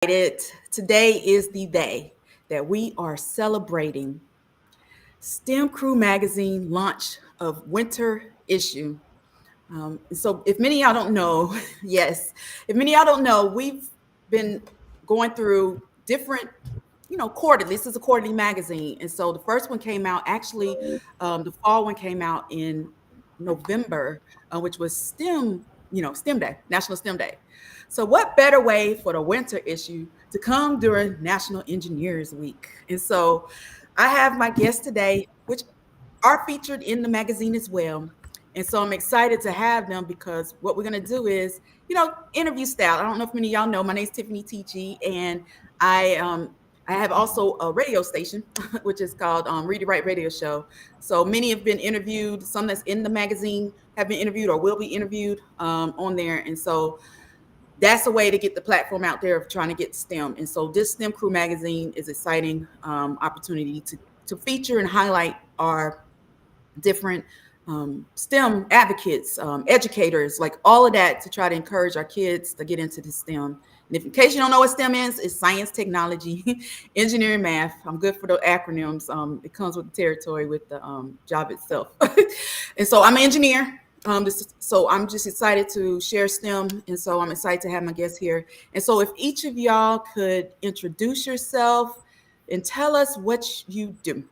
Today is the day that we are celebrating STEM Crew Magazine launch of winter issue. So if many of y'all don't know, yes, if many of y'all don't know, we've been going through different, quarterly. This is a quarterly magazine. And so the first one came out, actually, the fall one came out in November, which was STEM Day, National STEM Day. So what better way for the winter issue to come during National Engineers Week? And so I have my guests today, which are featured in the magazine as well. And so I'm excited to have them because what we're going to do is, interview style. I don't know if many of y'all know, my name is Tiffany Teachy, and I have also a radio station, which is called Read It Right Radio Show. So many have been interviewed. Some that's in the magazine have been interviewed or will be interviewed on there. And so that's a way to get the platform out there of trying to get STEM. And so this STEM Crew magazine is exciting opportunity to feature and highlight our different STEM advocates, educators, like all of that, to try to encourage our kids to get into the STEM. And if in case you don't know what STEM is, it's science, technology, engineering, math. I'm good for the acronyms. It comes with the territory with the job itself. And so I'm an engineer. So I'm just excited to share STEM. And so I'm excited to have my guests here. And so if each of y'all could introduce yourself and tell us what you do.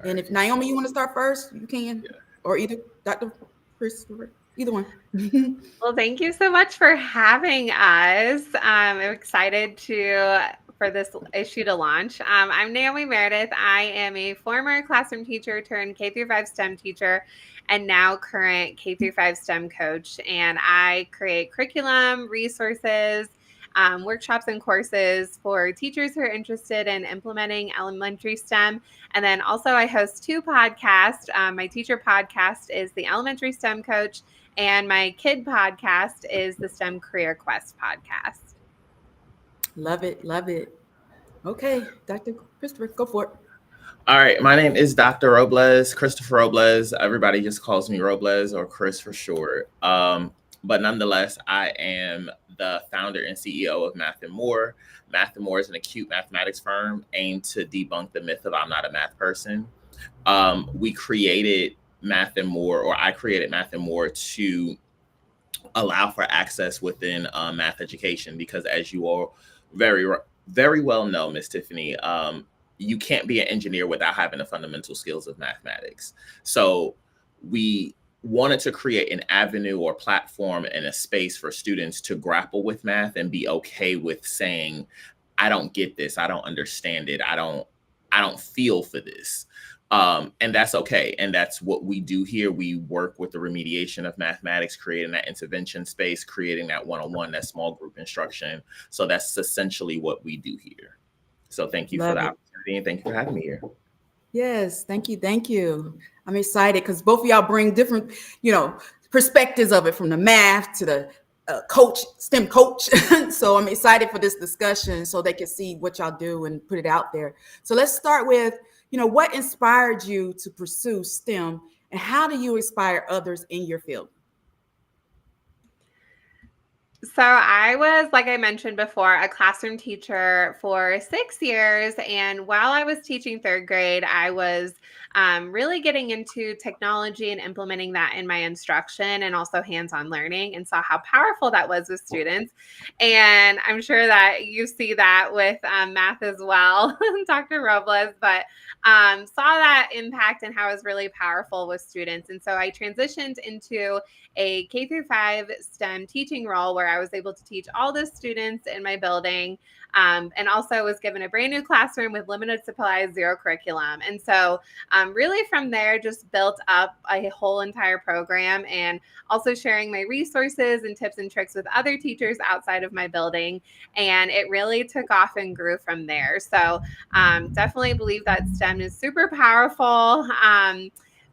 And if Naomi, you want to start first, you can, or either Dr. Christopher, either one. Well, thank you so much for having us. I'm excited for this issue to launch. I'm Naomi Meredith. I am a former classroom teacher turned K through 5 STEM teacher and now current K through 5 STEM coach. And I create curriculum, resources, workshops and courses for teachers who are interested in implementing elementary STEM. And then also I host 2 podcasts. My teacher podcast is the Elementary STEM Coach, and my kid podcast is the STEM Career Quest podcast. Love it. Love it. Okay, Dr. Christopher, go for it. All right, my name is Dr. Robles, Christopher Robles. Everybody just calls me Robles or Chris for short. But nonetheless, I am the founder and CEO of Math and More. Math and More is an acute mathematics firm aimed to debunk the myth of I'm not a math person. We created Math and More, or I created Math and More to allow for access within math education, because as you all very well know, Miss Tiffany, you can't be an engineer without having the fundamental skills of mathematics. So we wanted to create an avenue or platform and a space for students to grapple with math and be okay with saying, I don't get this, I don't understand it, I don't feel for this. And that's okay. And that's what we do here. We work with the remediation of mathematics, creating that intervention space, creating that one-on-one, that small group instruction. So that's essentially what we do here. So thank you for the opportunity, and thank you for having me here. Yes, thank you. Thank you. I'm excited because both of y'all bring different, perspectives of it, from the math to the STEM coach. So I'm excited for this discussion so they can see what y'all do and put it out there. So let's start with, what inspired you to pursue STEM, and how do you inspire others in your field? So I was, like I mentioned before, a classroom teacher for 6 years. And while I was teaching 3rd grade, I was really getting into technology and implementing that in my instruction, and also hands-on learning, and saw how powerful that was with students. And I'm sure that you see that with math as well, Dr. Robles, but saw that impact and how it was really powerful with students. And so I transitioned into a K through 5 STEM teaching role where I was able to teach all the students in my building, and also was given a brand new classroom with limited supplies, 0 curriculum. And so really from there, just built up a whole entire program, and also sharing my resources and tips and tricks with other teachers outside of my building. And it really took off and grew from there. So definitely believe that STEM is super powerful.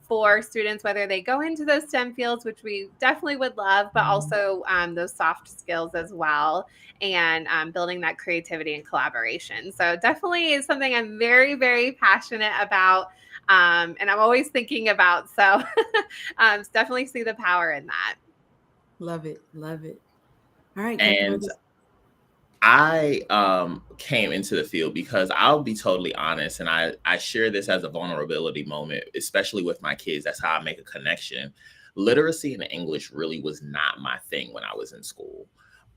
For students, whether they go into those STEM fields, which we definitely would love, but also those soft skills as well, and building that creativity and collaboration. So definitely is something I'm very, very passionate about, and I'm always thinking about. So definitely see the power in that. Love it. Love it. All right. And I came into the field because I'll be totally honest, and I share this as a vulnerability moment, especially with my kids. That's how I make a connection. Literacy in English really was not my thing when I was in school.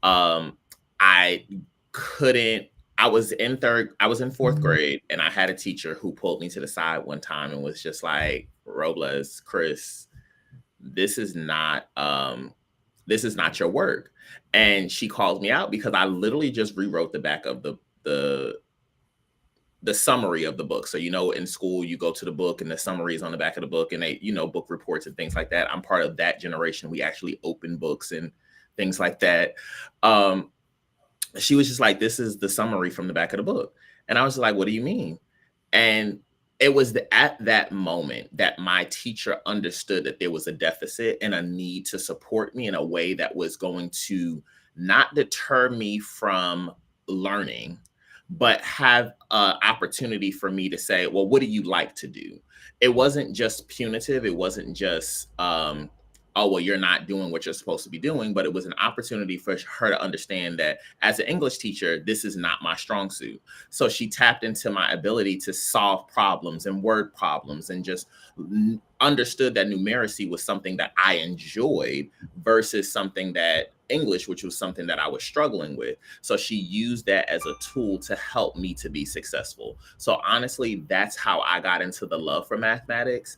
I couldn't. I was in fourth grade, and I had a teacher who pulled me to the side one time and was just like, "Robles, Chris, this is not this is not your work." And she called me out because I literally just rewrote the back of the summary of the book. So, in school, you go to the book and the summary is on the back of the book, and they, book reports and things like that. I'm part of that generation. We actually open books and things like that. She was just like, "This is the summary from the back of the book." And I was like, "What do you mean?" And it was at that moment that my teacher understood that there was a deficit and a need to support me in a way that was going to not deter me from learning, but have an opportunity for me to say, "Well, what do you like to do?" It wasn't just punitive. It wasn't just, "Oh, well, you're not doing what you're supposed to be doing," but it was an opportunity for her to understand that as an English teacher, this is not my strong suit. So she tapped into my ability to solve problems and word problems, and just understood that numeracy was something that I enjoyed versus something that English, which was something that I was struggling with. So she used that as a tool to help me to be successful. So honestly, that's how I got into the love for mathematics.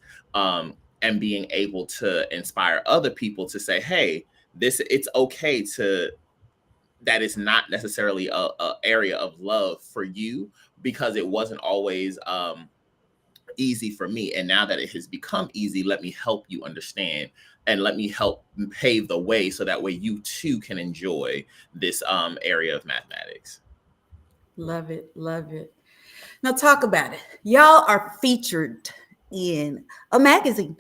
And being able to inspire other people to say, "Hey, it's okay to, that is not necessarily a area of love for you, because it wasn't always easy for me. And now that it has become easy, let me help you understand, and let me help pave the way so that way you too can enjoy this area of mathematics." Love it. Love it. Now talk about it. Y'all are featured in a magazine.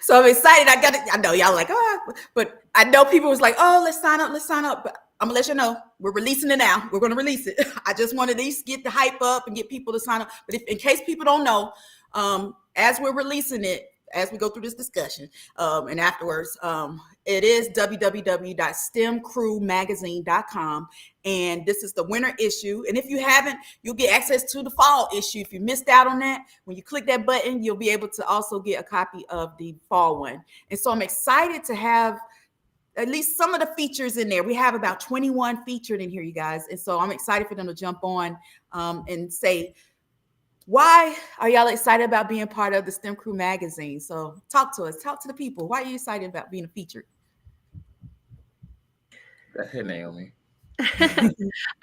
So I'm excited. I know y'all like, oh, but I know people was like, "Oh, let's sign up, let's sign up." But I'm gonna let you know, we're releasing it now. We're gonna release it. I just wanted to at least get the hype up and get people to sign up. But if, in case people don't know, as we're releasing it, as we go through this discussion, and afterwards, it is www.stemcrewmagazine.com. And this is the winter issue. And if you haven't, you'll get access to the fall issue. If you missed out on that, when you click that button, you'll be able to also get a copy of the fall one. And so I'm excited to have at least some of the features in there. We have about 21 featured in here, you guys. And so I'm excited for them to jump on and say, why are y'all excited about being part of the STEM Crew magazine? So talk to us, talk to the people. Why are you excited about being featured? Go ahead, Naomi.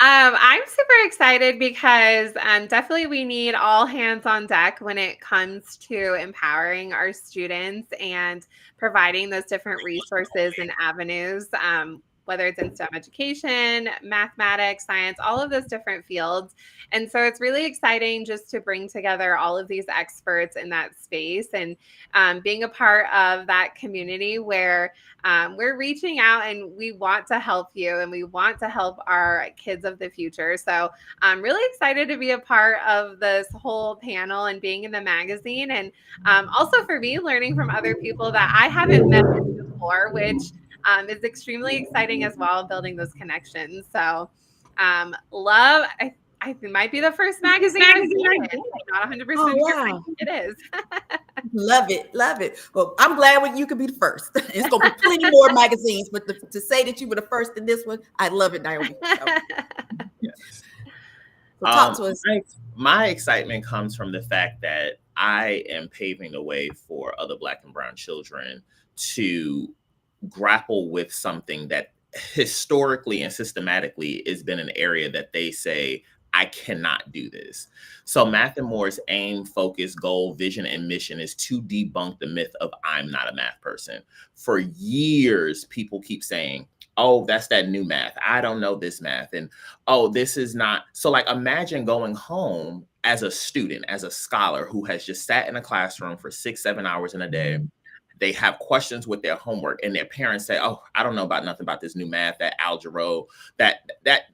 I'm super excited because definitely we need all hands on deck when it comes to empowering our students and providing those different resources and avenues, whether it's in STEM education, mathematics, science, all of those different fields. And so it's really exciting just to bring together all of these experts in that space, and being a part of that community where we're reaching out and we want to help you and we want to help our kids of the future. So I'm really excited to be a part of this whole panel and being in the magazine. And also for me, learning from other people that I haven't met before, which is extremely exciting as well, building those connections. So love, I think it might be the first magazine I've seen. I'm not 100% sure it is. Love it. Love it. Well, I'm glad when you could be the first. It's going to be plenty more magazines, but to say that you were the first in this one, I love it, Naomi. So, Yes. so talk to us. My excitement comes from the fact that I am paving the way for other Black and brown children to grapple with something that historically and systematically has been an area that they say, "I cannot do this." So Math and More's aim, focus, goal, vision, and mission is to debunk the myth of "I'm not a math person." For years, people keep saying, "Oh, that's that new math. I don't know this math." And, "Oh, this is not." So like, imagine going home as a student, as a scholar who has just sat in a classroom for 6, 7 hours in a day. They have questions with their homework, and their parents say, "Oh, I don't know about nothing about this new math, that algebra," that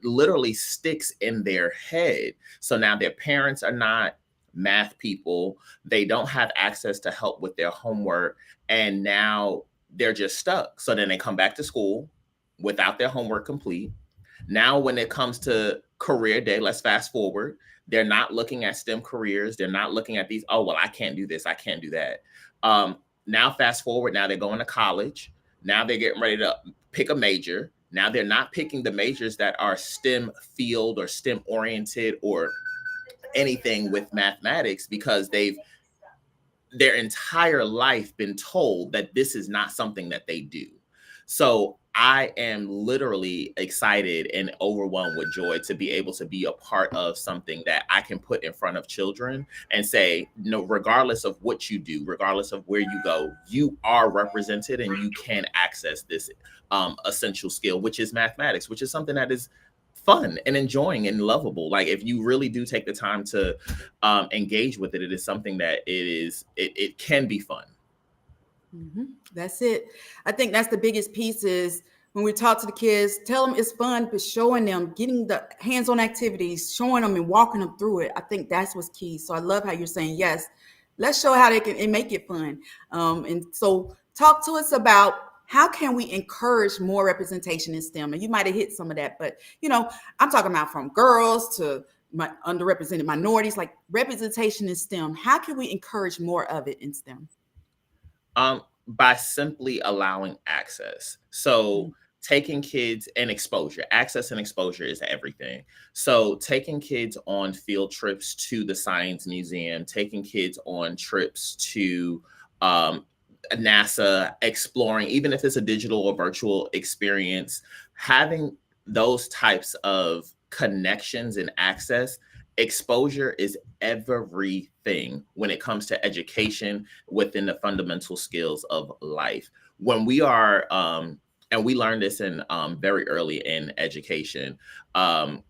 literally sticks in their head. So now their parents are not math people. They don't have access to help with their homework. And now they're just stuck. So then they come back to school without their homework complete. Now, when it comes to career day, let's fast forward. They're not looking at STEM careers. They're not looking at these, oh, well, I can't do this. I can't do that. Now, fast forward. Now they're going to college. Now they're getting ready to pick a major. Now they're not picking the majors that are STEM field or STEM oriented or anything with mathematics because they've their entire life been told that this is not something that they do. So I am literally excited and overwhelmed with joy to be able to be a part of something that I can put in front of children and say, no, regardless of what you do, regardless of where you go, you are represented and you can access this essential skill, which is mathematics, which is something that is fun and enjoying and lovable. Like if you really do take the time to engage with it, it is something that it can be fun. Mm-hmm. That's it. I think that's the biggest piece is when we talk to the kids, tell them it's fun, but showing them, getting the hands-on activities, showing them and walking them through it. I think that's what's key. So I love how you're saying, yes, let's show how they can and make it fun. And so talk to us about how can we encourage more representation in STEM? And you might have hit some of that, but I'm talking about from girls to my underrepresented minorities, like representation in STEM. How can we encourage more of it in STEM? By simply allowing access. So taking kids and exposure, access and exposure is everything. So taking kids on field trips to the Science Museum, taking kids on trips to NASA, exploring, even if it's a digital or virtual experience, having those types of connections and access. Exposure is everything when it comes to education within the fundamental skills of life. When we are, and we learned this in very early in education, and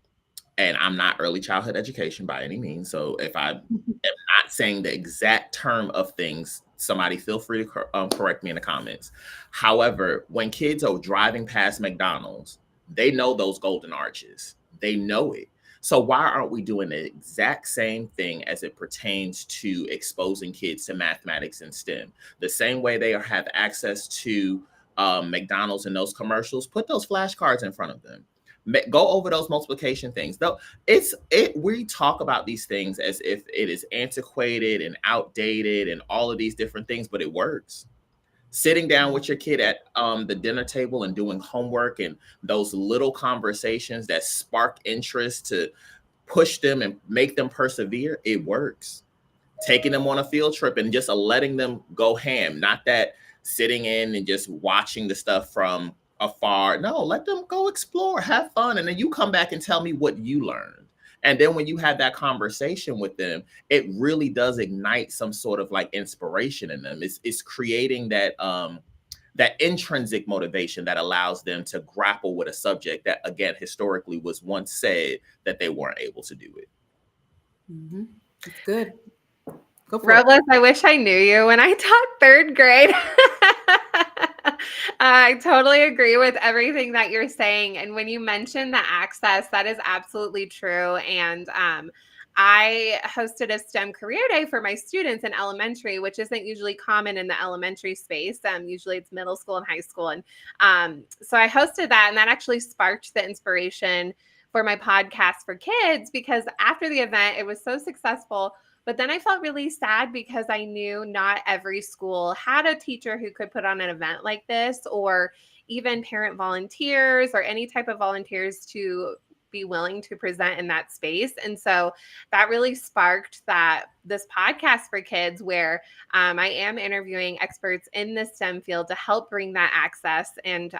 I'm not early childhood education by any means. So if I am not saying the exact term of things, somebody feel free to correct me in the comments. However, when kids are driving past McDonald's, they know those golden arches. They know it. So why aren't we doing the exact same thing as it pertains to exposing kids to mathematics and STEM? The same way they have access to McDonald's and those commercials, put those flashcards in front of them. Go over those multiplication things. Though we talk about these things as if it is antiquated and outdated and all of these different things, but it works. Sitting down with your kid at the dinner table and doing homework and those little conversations that spark interest to push them and make them persevere, it works. Taking them on a field trip and just letting them go ham, not that sitting in and just watching the stuff from afar. No, let them go explore, have fun, and then you come back and tell me what you learned. And then when you have that conversation with them, it really does ignite some sort of like inspiration in them. It's creating that that intrinsic motivation that allows them to grapple with a subject that, again, historically was once said that they weren't able to do it. Mm-hmm. That's good. Go for Robles, it. I wish I knew you when I taught third grade. I totally agree with everything that you're saying. And when you mentioned the access, that is absolutely true. And I hosted a STEM career day for my students in elementary, which isn't usually common in the elementary space. Usually it's middle school and high school. And so I hosted that, and that actually sparked the inspiration for my podcast for kids, because after the event, it was so successful. But then I felt really sad because I knew not every school had a teacher who could put on an event like this, or even parent volunteers or any type of volunteers to be willing to present in that space. And so that really sparked this podcast for kids, where I am interviewing experts in the STEM field to help bring that access and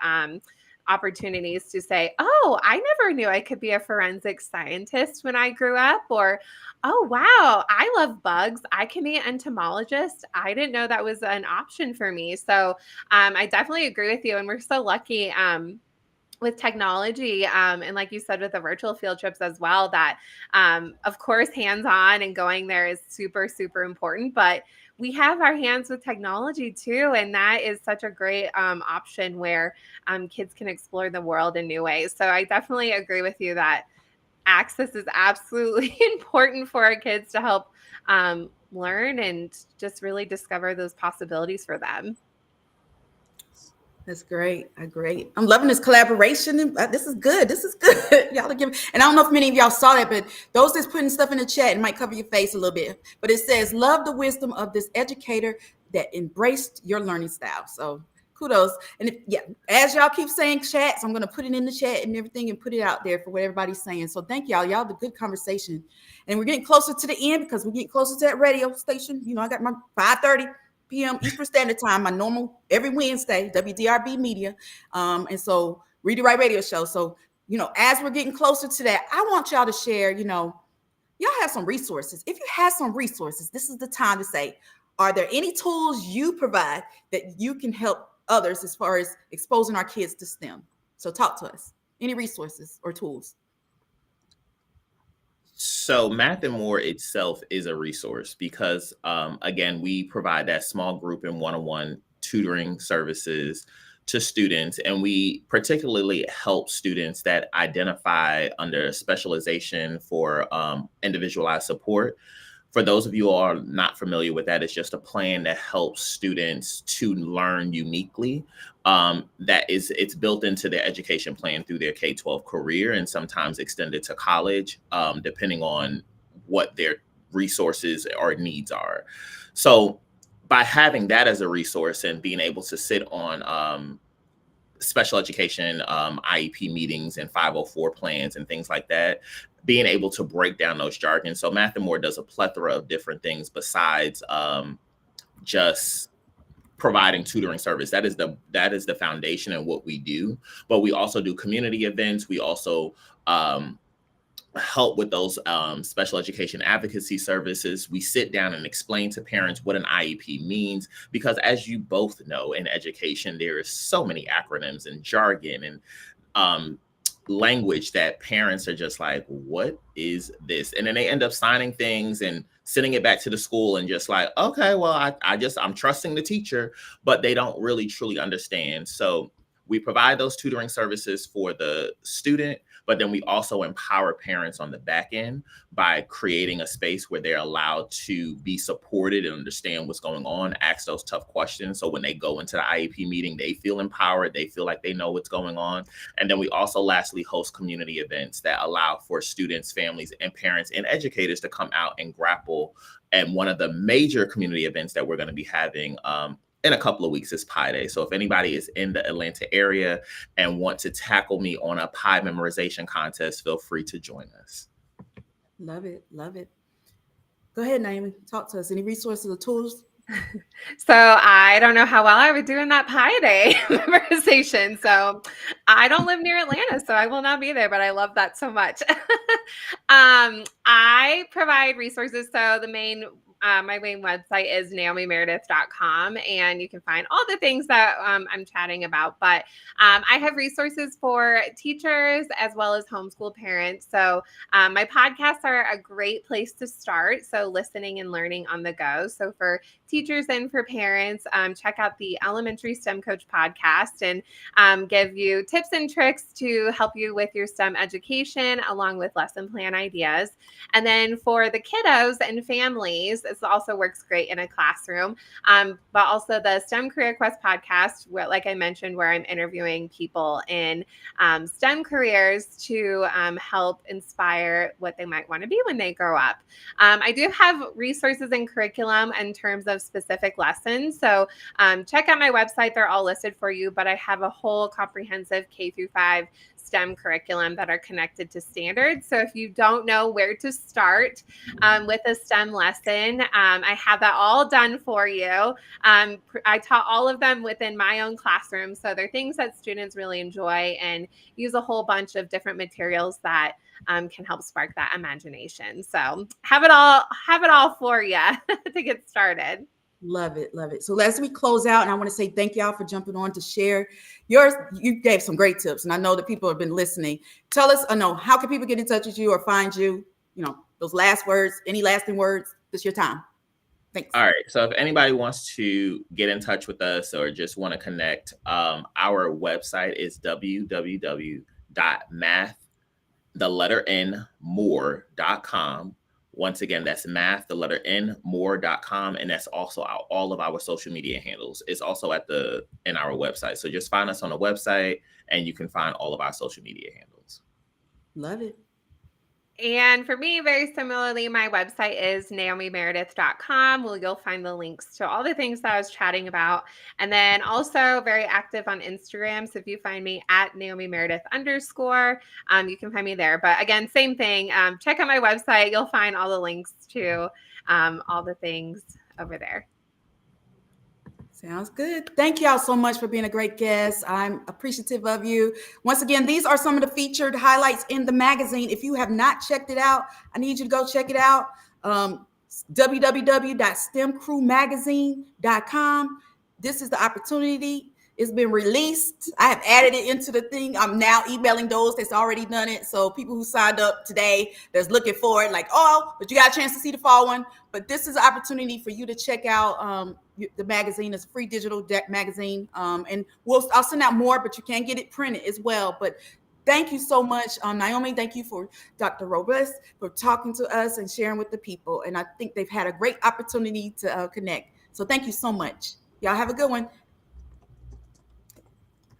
opportunities to say, oh, I never knew I could be a forensic scientist when I grew up, or, oh, wow, I love bugs. I can be an entomologist. I didn't know that was an option for me. So I definitely agree with you. And we're so lucky with technology, and like you said, with the virtual field trips as well, that of course, hands-on and going there is super, super important, but we have our hands with technology too. And that is such a great option where kids can explore the world in new ways. So I definitely agree with you that access is absolutely important for our kids to help learn and just really discover those possibilities for them. That's great. Great. I'm loving this collaboration. This is good. This is good. Y'all are giving, and I don't know if many of y'all saw that, but those that's putting stuff in the chat, it might cover your face a little bit. But it says, love the wisdom of this educator that embraced your learning style. So kudos. And as y'all keep saying chats, I'm going to put it in the chat and everything and put it out there for what everybody's saying. So thank y'all. Y'all have a good conversation. And we're getting closer to the end because we're getting closer to that radio station. You know, I got my 5:30 p.m. Eastern Standard Time, my normal every Wednesday, WDRB Media. And so Read the Right Radio Show. So, as we're getting closer to that, I want y'all to share, y'all have some resources. If you have some resources, this is the time to say, are there any tools you provide that you can help others as far as exposing our kids to STEM? So talk to us. Any resources or tools? So Math and More itself is a resource because, again, we provide that small group and one-on-one tutoring services to students. And we particularly help students that identify under specialization for individualized support. For those of you who are not familiar with that, it's just a plan that helps students to learn uniquely. It's built into their education plan through their K-12 career and sometimes extended to college, depending on what their resources or needs are. So by having that as a resource and being able to sit on special education IEP meetings and 504 plans and things like that, being able to break down those jargon. So Math and More does a plethora of different things besides just providing tutoring service. That is the foundation of what we do. But we also do community events. We also help with those special education advocacy services. We sit down and explain to parents what an IEP means, because as you both know, in education, there is so many acronyms and jargon and language that parents are just like, what is this? And then they end up signing things and sending it back to the school and just like, okay, well, I'm trusting the teacher, but they don't really truly understand. So we provide those tutoring services for the student, but then we also empower parents on the back end by creating a space where they're allowed to be supported and understand what's going on, ask those tough questions. So when they go into the IEP meeting, they feel empowered, they feel like they know what's going on. And then we also lastly host community events that allow for students, families, and parents and educators to come out and grapple. And one of the major community events that we're going to be having in a couple of weeks is Pi Day. So if anybody is in the Atlanta area and want to tackle me on a Pi memorization contest, feel free to join us. Love it. Love it. Go ahead, Naomi. Talk to us. Any resources or tools? So I don't know how well I would do in that Pi Day memorization. So I don't live near Atlanta, so I will not be there, but I love that so much. I provide resources. So my main website is naomimeredith.com, and you can find all the things that I'm chatting about. But I have resources for teachers as well as homeschool parents. So my podcasts are a great place to start. So listening and learning on the go. So for teachers and for parents, check out the Elementary STEM Coach podcast and give you tips and tricks to help you with your STEM education along with lesson plan ideas. And then for the kiddos and families, this also works great in a classroom, but also the STEM Career Quest podcast, where, like I mentioned, where I'm interviewing people in STEM careers to help inspire what they might want to be when they grow up. I do have resources and curriculum in terms of specific lessons. So check out my website. They're all listed for you, but I have a whole comprehensive K-5 STEM curriculum that are connected to standards. So if you don't know where to start with a STEM lesson, I have that all done for you. I taught all of them within my own classroom. So they're things that students really enjoy and use a whole bunch of different materials that can help spark that imagination. So have it all for you to get started. Love it. Love it. So as we close out, and I want to say thank y'all for jumping on to share yours. You gave some great tips, and I know that people have been listening. Tell us, how can people get in touch with you or find you? Those last words, any lasting words, this is your time. Thanks. All right. So if anybody wants to get in touch with us or just want to connect, our website is www.more.com. Once again, that's math, the letter N, more.com. And that's also all of our social media handles. It's also in our website. So just find us on the website and you can find all of our social media handles. Love it. And for me, very similarly, my website is naomimeredith.com, where you'll find the links to all the things that I was chatting about. And then also very active on Instagram. So if you find me at Naomi Meredith _, you can find me there. But again, same thing. Check out my website. You'll find all the links to all the things over there. Sounds good. Thank y'all so much for being a great guest. I'm appreciative of you. Once again, these are some of the featured highlights in the magazine. If you have not checked it out, I need you to go check it out. www.stemcrewmagazine.com. This is the opportunity. It's been released. I have added it into the thing. I'm now emailing those that's already done it. So people who signed up today that's looking for it, like, oh, but you got a chance to see the fall one. But this is an opportunity for you to check out the magazine. It's a free digital magazine. And I'll send out more, but you can get it printed as well. But thank you so much, Naomi. Thank you for Dr. Robles for talking to us and sharing with the people. And I think they've had a great opportunity to connect. So thank you so much. Y'all have a good one.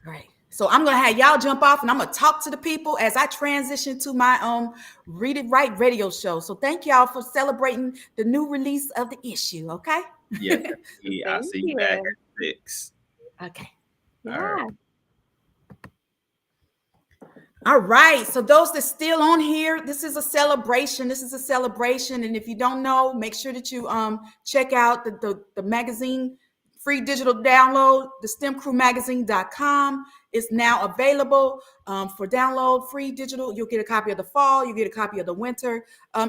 All right. So I'm going to have y'all jump off and I'm going to talk to the people as I transition to my Read It Right radio show. So thank y'all for celebrating the new release of the issue. Okay. Yeah. I'll see you back at 6. Okay. Yeah. All right. So those that's still on here, this is a celebration. And if you don't know, make sure that you check out the magazine, free digital download, the STEMcrewmagazine.com is now available for download, free digital. You'll get a copy of the fall, you get a copy of the winter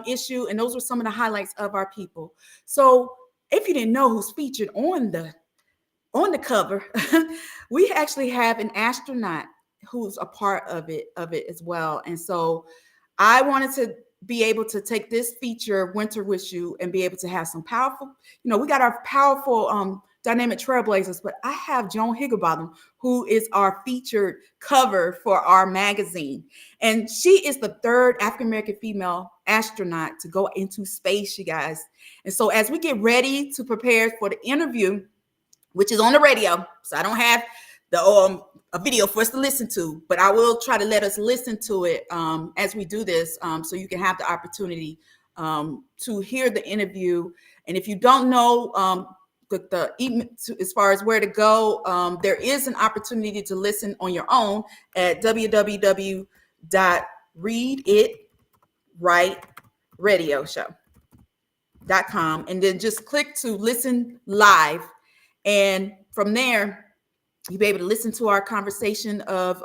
issue. And those were some of the highlights of our people. So if you didn't know who's featured on the cover, we actually have an astronaut who's a part of it as well. And so I wanted to be able to take this feature winter with you and be able to have some powerful, we got our powerful dynamic trailblazers, but I have Joan Higginbotham, who is our featured cover for our magazine. And she is the third African-American female astronaut to go into space, you guys. And so as we get ready to prepare for the interview, which is on the radio, so I don't have the a video for us to listen to, but I will try to let us listen to it as we do this, so you can have the opportunity to hear the interview. And if you don't know as far as where to go, there is an opportunity to listen on your own at www.readitwriteradioshow.com, and then just click to listen live. And from there, you'll be able to listen to our conversation of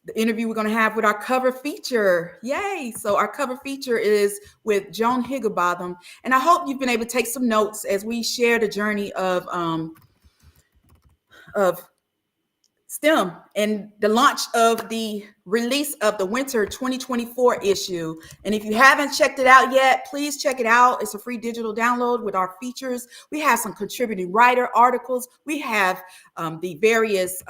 the interview we're going to have with our cover feature. Yay. So our cover feature is with Joan Higginbotham. And I hope you've been able to take some notes as we share the journey of STEM and the launch of the release of the winter 2024 issue. And if you haven't checked it out yet, please check it out. It's a free digital download with our features. We have some contributing writer articles. We have the various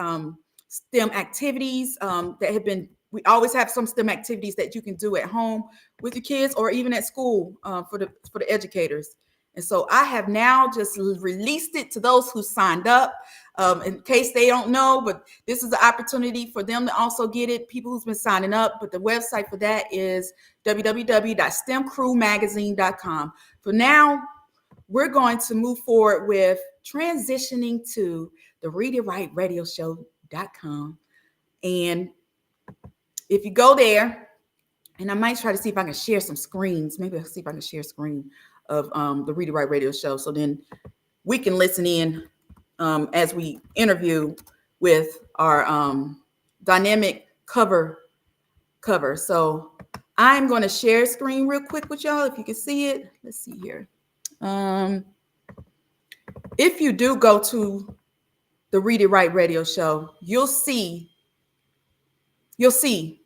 STEM activities that have been, we always have some STEM activities that you can do at home with your kids or even at school for the educators. And so I have now just released it to those who signed up in case they don't know, but this is the opportunity for them to also get it, people who's been signing up. But the website for that is www.stemcrewmagazine.com. For now, we're going to move forward with transitioning to the Read It Right radio show.com. And if you go there, and I might try to see if I can share some screens. Maybe I'll see if I can share a screen of the Read It Right radio show. So then we can listen in as we interview with our dynamic cover. So I'm going to share a screen real quick with y'all. If you can see it, let's see here. If you do go to the Read It Right radio show, you'll see the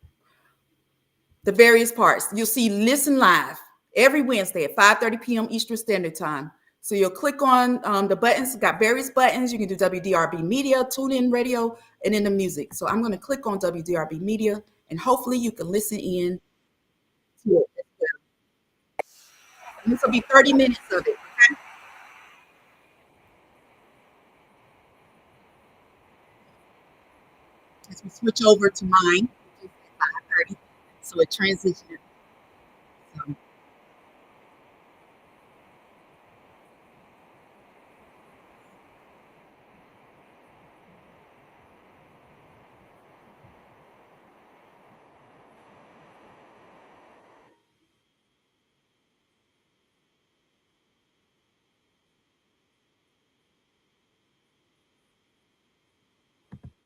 various parts. You'll see listen live every Wednesday at 5:30 p.m. Eastern Standard Time. So you'll click on the buttons. It's got various buttons. You can do WDRB Media, Tune In Radio, and then the music. So I'm going to click on WDRB Media, and hopefully you can listen in to it as well. And this will be 30 minutes of it. Okay. As we switch over to mine, which is at 5:30. So it transitioned.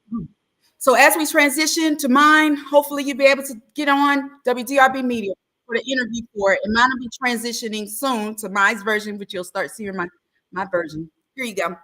So, so as we transition to mine, hopefully you'll be able to get on WDRB Media for the interview for it. And mine will be transitioning soon to mine's version, which you'll start seeing my version. Here you go.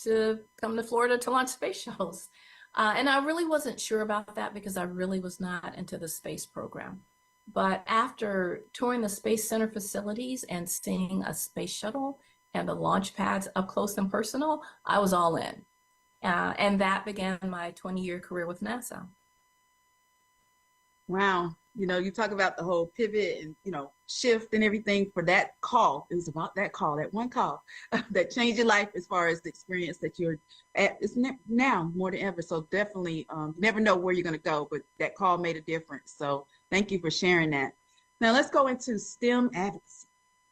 to come to Florida to launch space shuttles. And I really wasn't sure about that because I really was not into the space program. But after touring the Space Center facilities and seeing a space shuttle and the launch pads up close and personal, I was all in. And that began my 20-year career with NASA. Wow. You talk about the whole pivot and, shift and everything for that call. It was about that call, that one call that changed your life as far as the experience that you're at now more than ever. So definitely never know where you're going to go, but that call made a difference. So thank you for sharing that. Now let's go into STEM advocacy.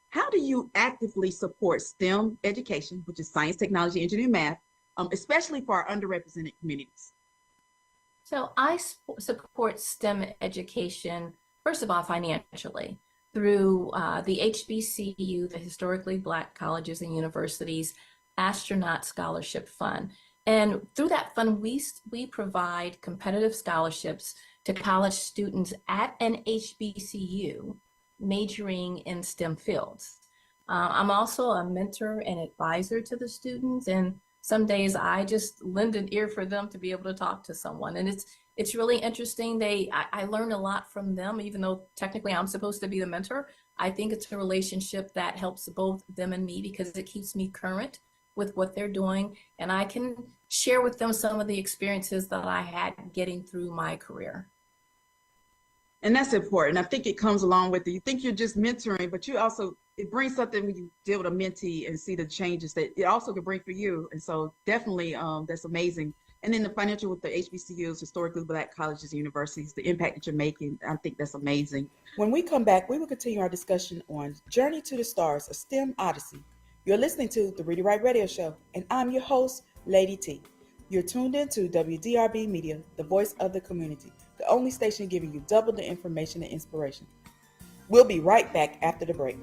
How do you actively support STEM education, which is science, technology, engineering, math, especially for our underrepresented communities? So I support STEM education, first of all, financially, through the HBCU, the Historically Black Colleges and Universities Astronaut Scholarship Fund. And through that fund, we provide competitive scholarships to college students at an HBCU majoring in STEM fields. I'm also a mentor and advisor to the students, and some days I just lend an ear for them to be able to talk to someone. And it's really interesting. I learn a lot from them, even though technically I'm supposed to be the mentor. I think it's a relationship that helps both them and me because it keeps me current with what they're doing. And I can share with them some of the experiences that I had getting through my career. And that's important. I think it comes along with it. You think you're just mentoring, but it brings something when you deal with a mentee and see the changes that it also can bring for you. And so definitely that's amazing. And then the financial with the HBCUs, Historically Black Colleges and Universities, the impact that you're making, I think that's amazing. When we come back, we will continue our discussion on Journey to the Stars, a STEM Odyssey. You're listening to the Read It Right Radio Show, and I'm your host, Lady T. You're tuned into WDRB Media, the voice of the community, the only station giving you double the information and inspiration. We'll be right back after the break.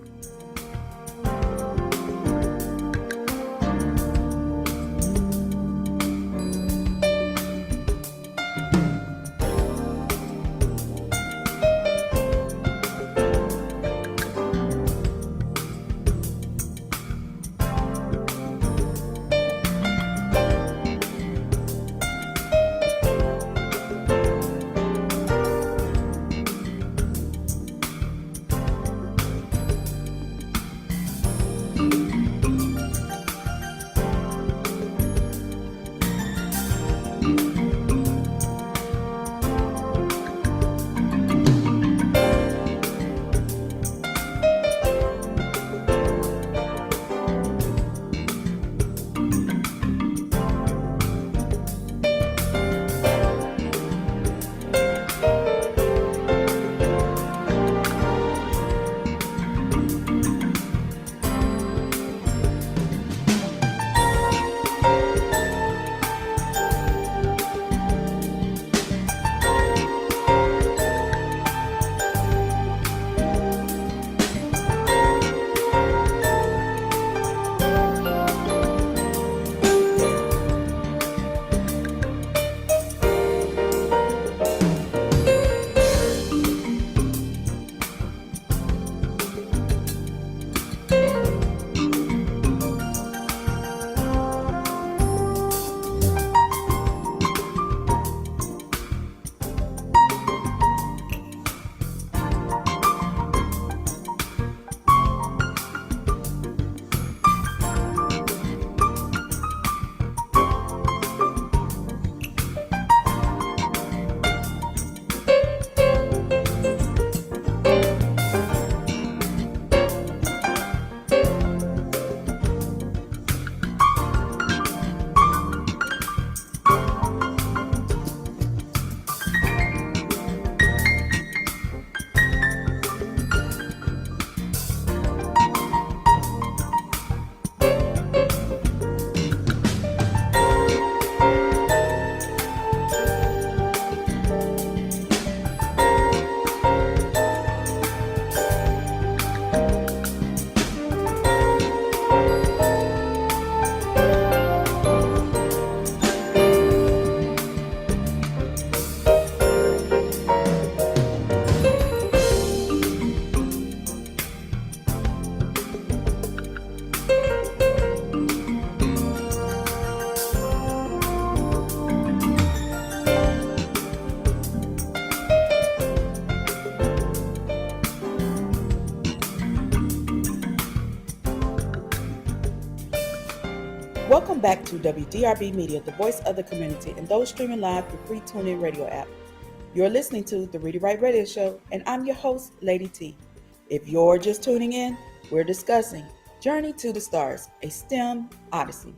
Welcome back to WDRB Media, the voice of the community, and those streaming live through free TuneIn radio app. You're listening to the Read It Right Radio Show, and I'm your host, Lady T. If you're just tuning in, we're discussing Journey to the Stars, a STEM Odyssey.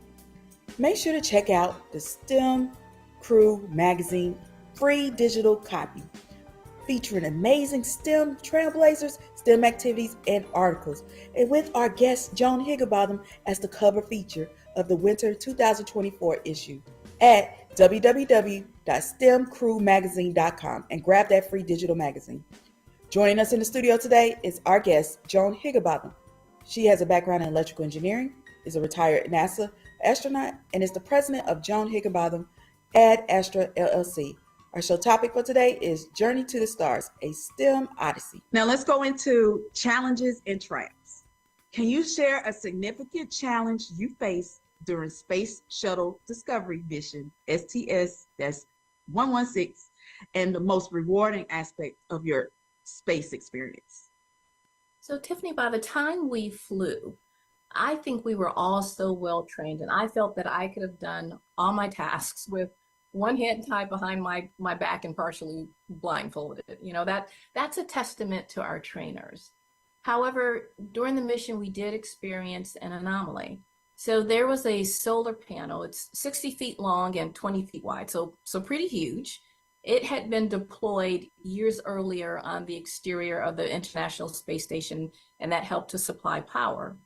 Make sure to check out the STEM Crew magazine free digital copy, featuring amazing STEM Trailblazers, STEM activities, and articles, and with our guest Joan Higginbotham as the cover feature of the winter 2024 issue at www.stemcrewmagazine.com and grab that free digital magazine. Joining us in the studio today is our guest, Joan Higginbotham. She has a background in electrical engineering, is a retired NASA astronaut, and is the president of Joan Higginbotham Ad Astra LLC. Our show topic for today is Journey to the Stars, a STEM Odyssey. Now let's go into challenges and traps. Can you share a significant challenge you faced during Space Shuttle Discovery Mission, STS-116, and the most rewarding aspect of your space experience? So Tiffany, by the time we flew, I think we were all so well trained, and I felt that I could have done all my tasks with one hand tied behind my back and partially blindfolded. You know, that's a testament to our trainers. However, during the mission, we did experience an anomaly. So there was a solar panel. It's 60 feet long and 20 feet wide, so pretty huge. It had been deployed years earlier on the exterior of the International Space Station, and that helped to supply power.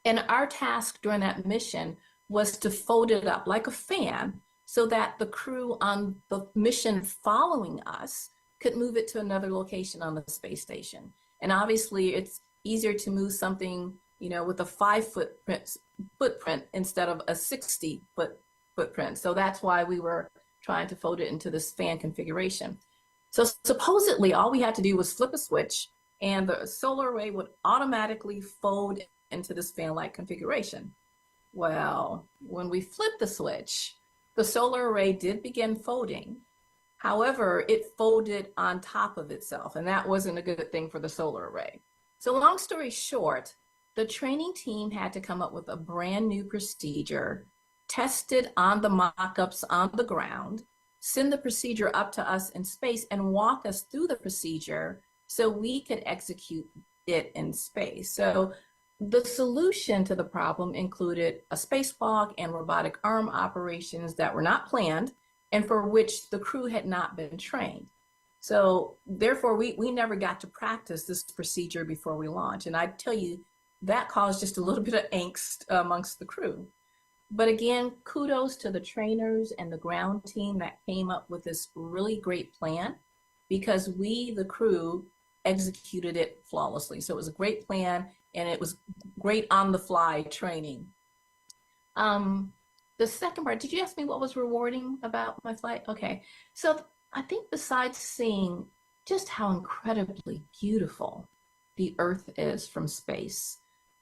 And our task during that mission was to fold it up like a fan so that the crew on the mission following us could move it to another location on the space station. And obviously it's easier to move something, you know, with a 5-foot footprint instead of a 60-foot footprint. So that's why we were trying to fold it into this fan configuration. So supposedly all we had to do was flip a switch and the solar array would automatically fold into this fan-like configuration. Well, when we flipped the switch, the solar array did begin folding. However, it folded on top of itself, and that wasn't a good thing for the solar array. So long story short, the training team had to come up with a brand new procedure, test it on the mock-ups on the ground, send the procedure up to us in space, and walk us through the procedure so we could execute it in space. So the solution to the problem included a spacewalk and robotic arm operations that were not planned and for which the crew had not been trained. So therefore, we never got to practice this procedure before we launched. And I tell you, that caused just a little bit of angst amongst the crew. But again, kudos to the trainers and the ground team that came up with this really great plan, because we, the crew, executed it flawlessly. So it was a great plan, and it was great on-the-fly training. The second part, did you ask me what was rewarding about my flight? Okay, so I think besides seeing just how incredibly beautiful the Earth is from space,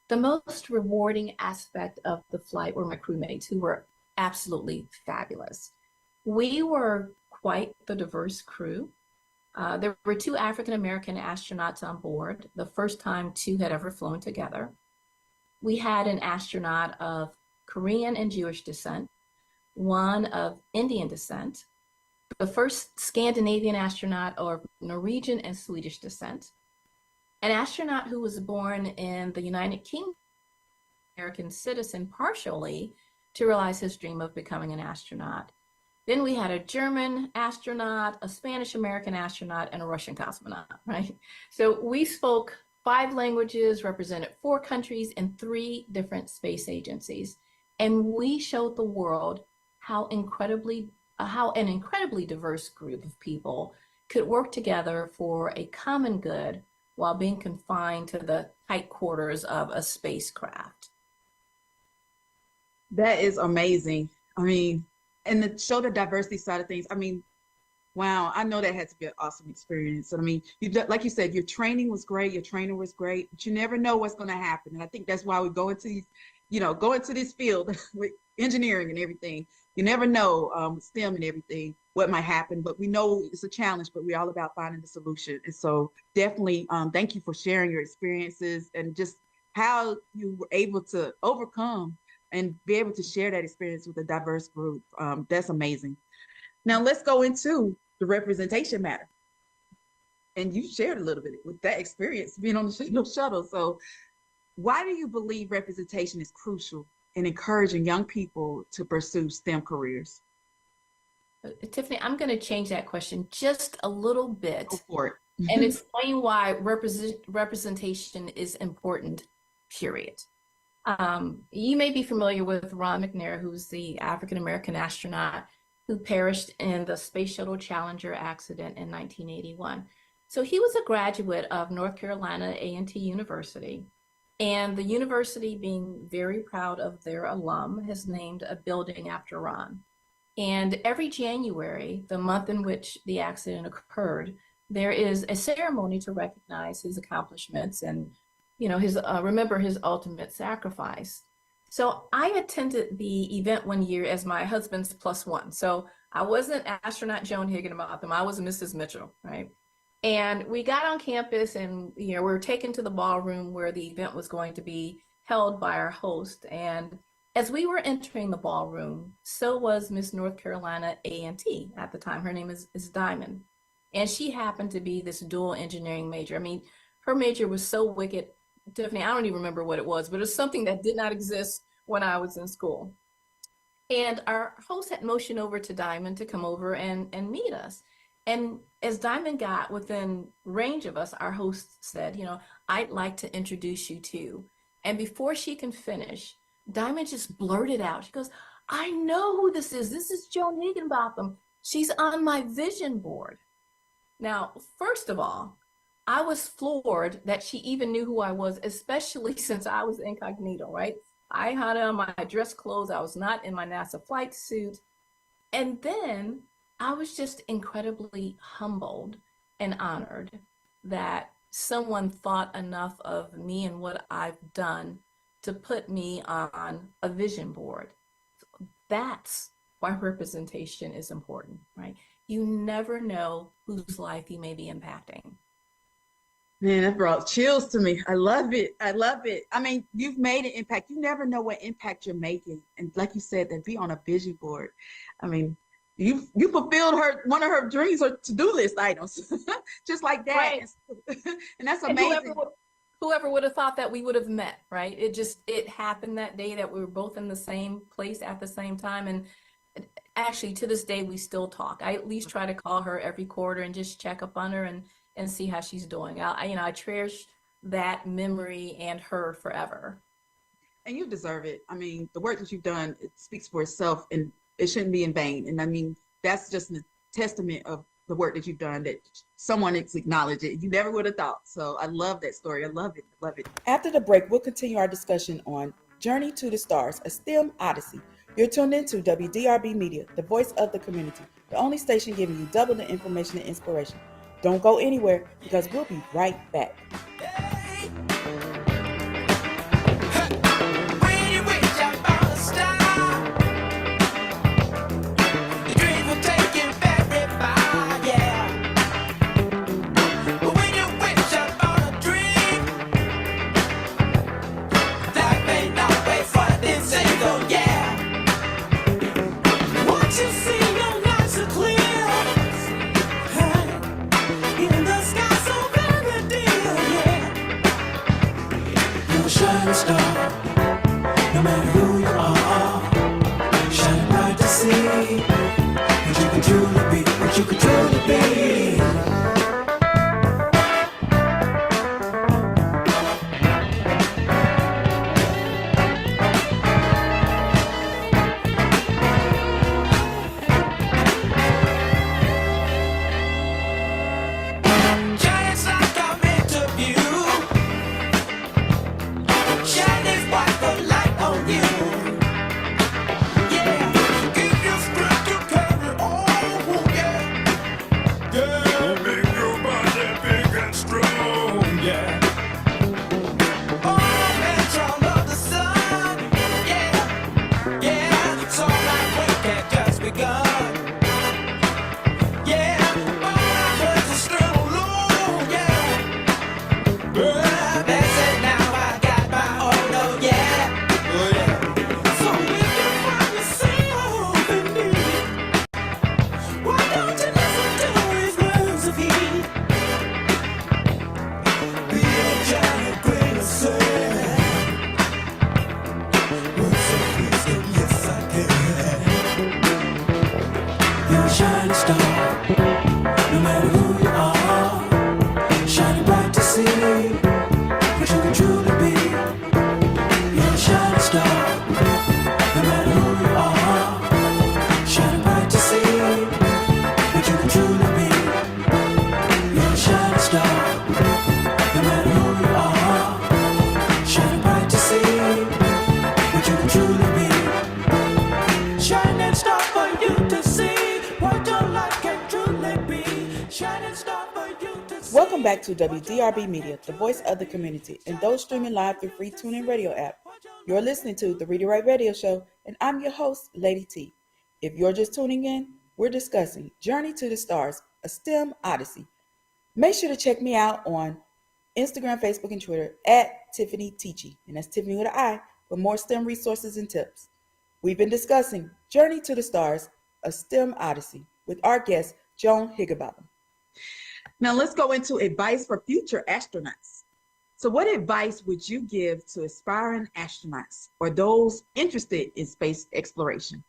the most rewarding aspect of the flight were my crewmates, who were absolutely fabulous. We were quite the diverse crew. There were 2 African-American astronauts on board, the first time 2 had ever flown together. We had an astronaut of Korean and Jewish descent, one of Indian descent, the first Scandinavian astronaut of Norwegian and Swedish descent, an astronaut who was born in the United Kingdom, American citizen partially, to realize his dream of becoming an astronaut. Then we had a German astronaut, a Spanish-American astronaut, and a Russian cosmonaut, right? So we spoke 5 languages, represented 4 countries and 3 different space agencies. And we showed the world how an incredibly diverse group of people could work together for a common good while being confined to the tight quarters of a spacecraft. That is amazing. I mean, and to show the diversity side of things, I mean, wow, I know that had to be an awesome experience. I mean, like you said, your training was great, your trainer was great, but you never know what's going to happen. And I think that's why we go into these, go into this field with engineering and everything. You never know, STEM and everything, what might happen, but we know it's a challenge, but we're all about finding the solution. And so definitely thank you for sharing your experiences and just how you were able to overcome and be able to share that experience with a diverse group. That's amazing. Now let's go into the representation matter. And you shared a little bit with that experience being on the shuttle. So why do you believe representation is crucial in encouraging young people to pursue STEM careers? Tiffany, I'm going to change that question just a little bit. Go for it. And explain why representation is important, period. You may be familiar with Ron McNair, who's the African-American astronaut who perished in the Space Shuttle Challenger accident in 1981. So he was a graduate of North Carolina A&T University, and the university, being very proud of their alum, has named a building after Ron. And every January, the month in which the accident occurred, there is a ceremony to recognize his accomplishments and, you know, remember his ultimate sacrifice. So I attended the event one year as my husband's +1. So I wasn't astronaut Joan Higginbotham, I was Mrs. Mitchell, right? And we got on campus and, you know, we were taken to the ballroom where the event was going to be held by our host. And as we were entering the ballroom, so was Miss North Carolina A&T at the time. Her name is Diamond. And she happened to be this dual engineering major. I mean, her major was so wicked, Tiffany, I don't even remember what it was, but it was something that did not exist when I was in school. And our host had motioned over to Diamond to come over and meet us. And as Diamond got within range of us, our host said, you know, I'd like to introduce you to. And before she can finish, Diamond just blurted out. She goes, I know who this is. This is Joan Higginbotham. She's on my vision board. Now, first of all, I was floored that she even knew who I was, especially since I was incognito, right? I had on my dress clothes. I was not in my NASA flight suit. And then I was just incredibly humbled and honored that someone thought enough of me and what I've done to put me on a vision board. That's why representation is important, right? You never know whose life you may be impacting. Man, that brought chills to me. I love it. I love it. I mean, you've made an impact. You never know what impact you're making. And like you said, that be on a vision board. I mean, you fulfilled one of her dreams or to-do list items, just like that. Right. And that's amazing. And whoever would have thought that we would have met, right? It happened that day that we were both in the same place at the same time. And actually, to this day, we still talk. I at least try to call her every quarter and just check up on her and see how she's doing. I cherish that memory and her forever. And you deserve it. I mean, the work that you've done, it speaks for itself, and it shouldn't be in vain. And I mean, that's just a testament of the work that you've done, that someone has acknowledged it. You never would have thought. So I love that story. I love it. I love it. After the break, we'll continue our discussion on Journey to the Stars, a STEM Odyssey. You're tuned into WDRB Media, the voice of the community, the only station giving you double the information and inspiration. Don't go anywhere, because we'll be right back. In the sky so very dear, yeah. star. No matter who you are, shining bright to see what you can truly be. You're a shining star. No matter who you are, shining bright to see what you can truly be. You're a shining star. No matter who you are, shining bright to see what you can truly be. Shining star for you to see what your life can truly be. Shining star for you to see. Welcome back to WDRB Media, the voice of the community, and those streaming live through free TuneIn Radio app. You're listening to the Read It Right Radio Show, and I'm your host, Lady T. If you're just tuning in, we're discussing Journey to the Stars, a STEM Odyssey. Make sure to check me out on Instagram, Facebook, and Twitter at Tiffany Teachy, and that's Tiffany with an I, for more STEM resources and tips. We've been discussing Journey to the Stars, a STEM Odyssey, with our guest, Joan Higginbotham. Now let's go into advice for future astronauts. So what advice would you give to aspiring astronauts or those interested in space exploration?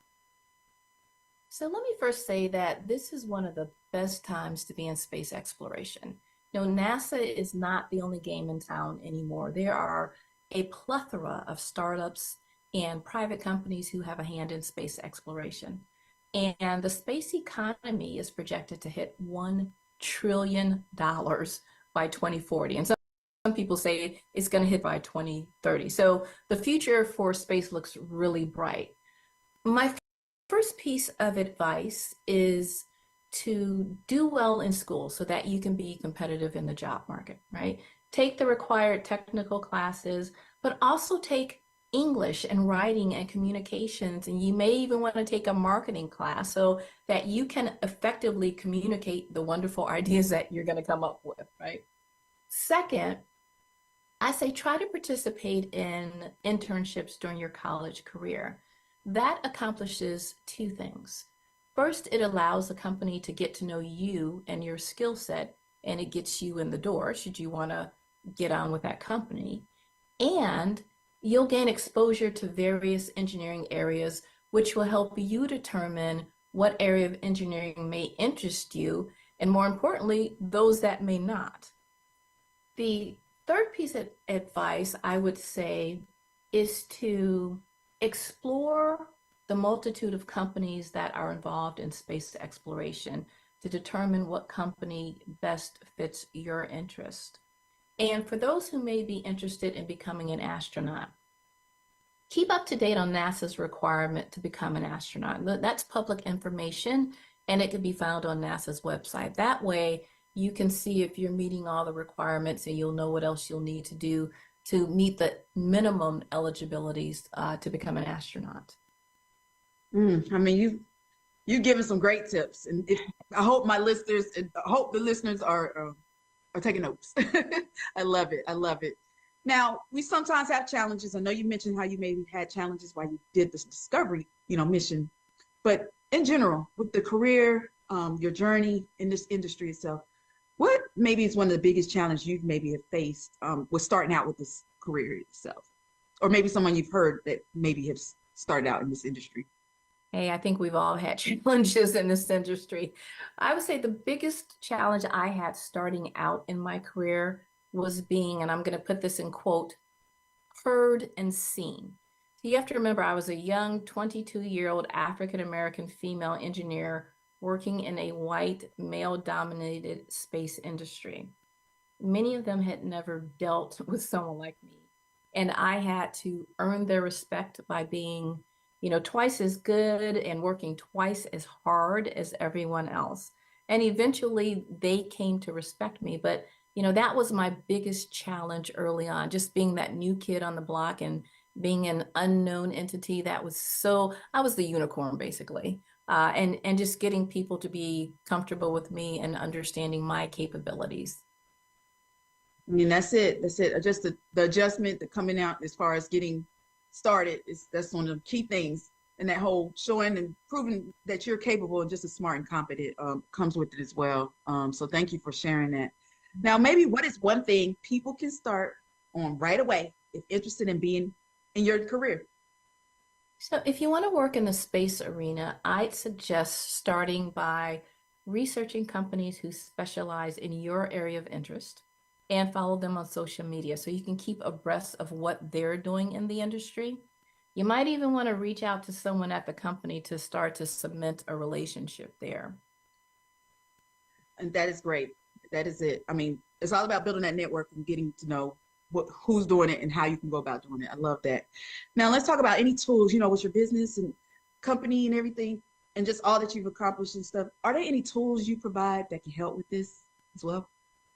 So let me first say that this is one of the best times to be in space exploration. NASA is not the only game in town anymore. There are a plethora of startups and private companies who have a hand in space exploration. And the space economy is projected to hit $1 trillion by 2040. And some people say it's going to hit by 2030. So the future for space looks really bright. My first piece of advice is to do well in school so that you can be competitive in the job market, right? Take the required technical classes, but also take English and writing and communications, and you may even want to take a marketing class so that you can effectively communicate the wonderful ideas that you're going to come up with, right? Second, I say try to participate in internships during your college career. That accomplishes two things. First, it allows the company to get to know you and your skill set, and it gets you in the door should you want to get on with that company. And you'll gain exposure to various engineering areas, which will help you determine what area of engineering may interest you, and more importantly, those that may not. The third piece of advice I would say is to explore the multitude of companies that are involved in space exploration to determine what company best fits your interest. And for those who may be interested in becoming an astronaut, keep up to date on NASA's requirement to become an astronaut. That's public information, and it can be found on NASA's website. That way, you can see if you're meeting all the requirements, and you'll know what else you'll need to do to meet the minimum eligibilities to become an astronaut. I mean, you've given some great tips, and I hope the listeners are taking notes. I love it. I love it. Now, we sometimes have challenges. I know you mentioned how you maybe had challenges while you did this discovery, mission, but in general, with the career, your journey in this industry itself, what maybe is one of the biggest challenges you've maybe have faced with starting out with this career itself, or maybe someone you've heard that maybe have started out in this industry? Hey, I think we've all had challenges in this industry. I would say the biggest challenge I had starting out in my career was being, and I'm going to put this in quote, heard and seen. So you have to remember, I was a young 22-year-old African-American female engineer working in a white, male-dominated space industry. Many of them had never dealt with someone like me, and I had to earn their respect by being twice as good and working twice as hard as everyone else. And eventually they came to respect me. But, that was my biggest challenge early on, just being that new kid on the block and being an unknown entity. I was the unicorn basically. And just getting people to be comfortable with me and understanding my capabilities. I mean, that's it. Just the adjustment, the coming out as far as getting started, that's one of the key things, and that whole showing and proving that you're capable and just as smart and competent comes with it as well. So thank you for sharing that. Now, maybe what is one thing people can start on right away if interested in being in your career? So if you want to work in the space arena, I'd suggest starting by researching companies who specialize in your area of interest, and follow them on social media so you can keep abreast of what they're doing in the industry. You might even want to reach out to someone at the company to start to cement a relationship there. And that is great. That is it. I mean, it's all about building that network and getting to know who's doing it and how you can go about doing it. I love that. Now let's talk about any tools, with your business and company and everything, and just all that you've accomplished and stuff. Are there any tools you provide that can help with this as well?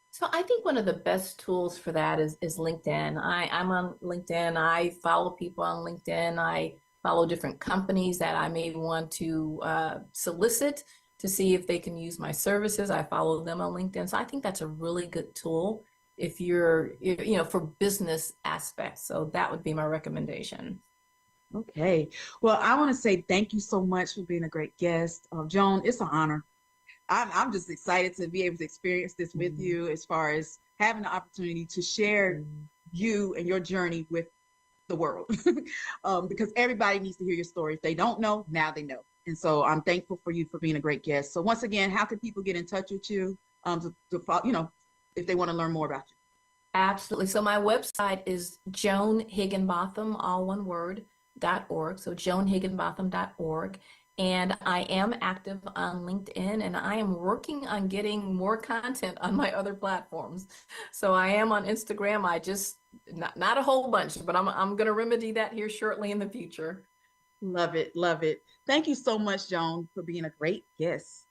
So I think one of the best tools for that is LinkedIn. I'm on LinkedIn. I follow people on LinkedIn. I follow different companies that I may want to solicit to see if they can use my services. I follow them on LinkedIn. So I think that's a really good tool if you're, for business aspects. So that would be my recommendation. Okay. Well, I want to say thank you so much for being a great guest. Joan, it's an honor. I'm just excited to be able to experience this with you as far as having the opportunity to share you and your journey with the world because everybody needs to hear your story. If they don't know, now they know. And so I'm thankful for you for being a great guest. So once again, how can people get in touch with you if they want to learn more about you? Absolutely. So my website is joanhigginbotham, all one word, .org. So joanhigginbotham.org. And I am active on LinkedIn, and I am working on getting more content on my other platforms. So I am on Instagram. I just, not a whole bunch, but I'm going to remedy that here shortly in the future. Love it. Love it. Thank you so much, Joan, for being a great guest.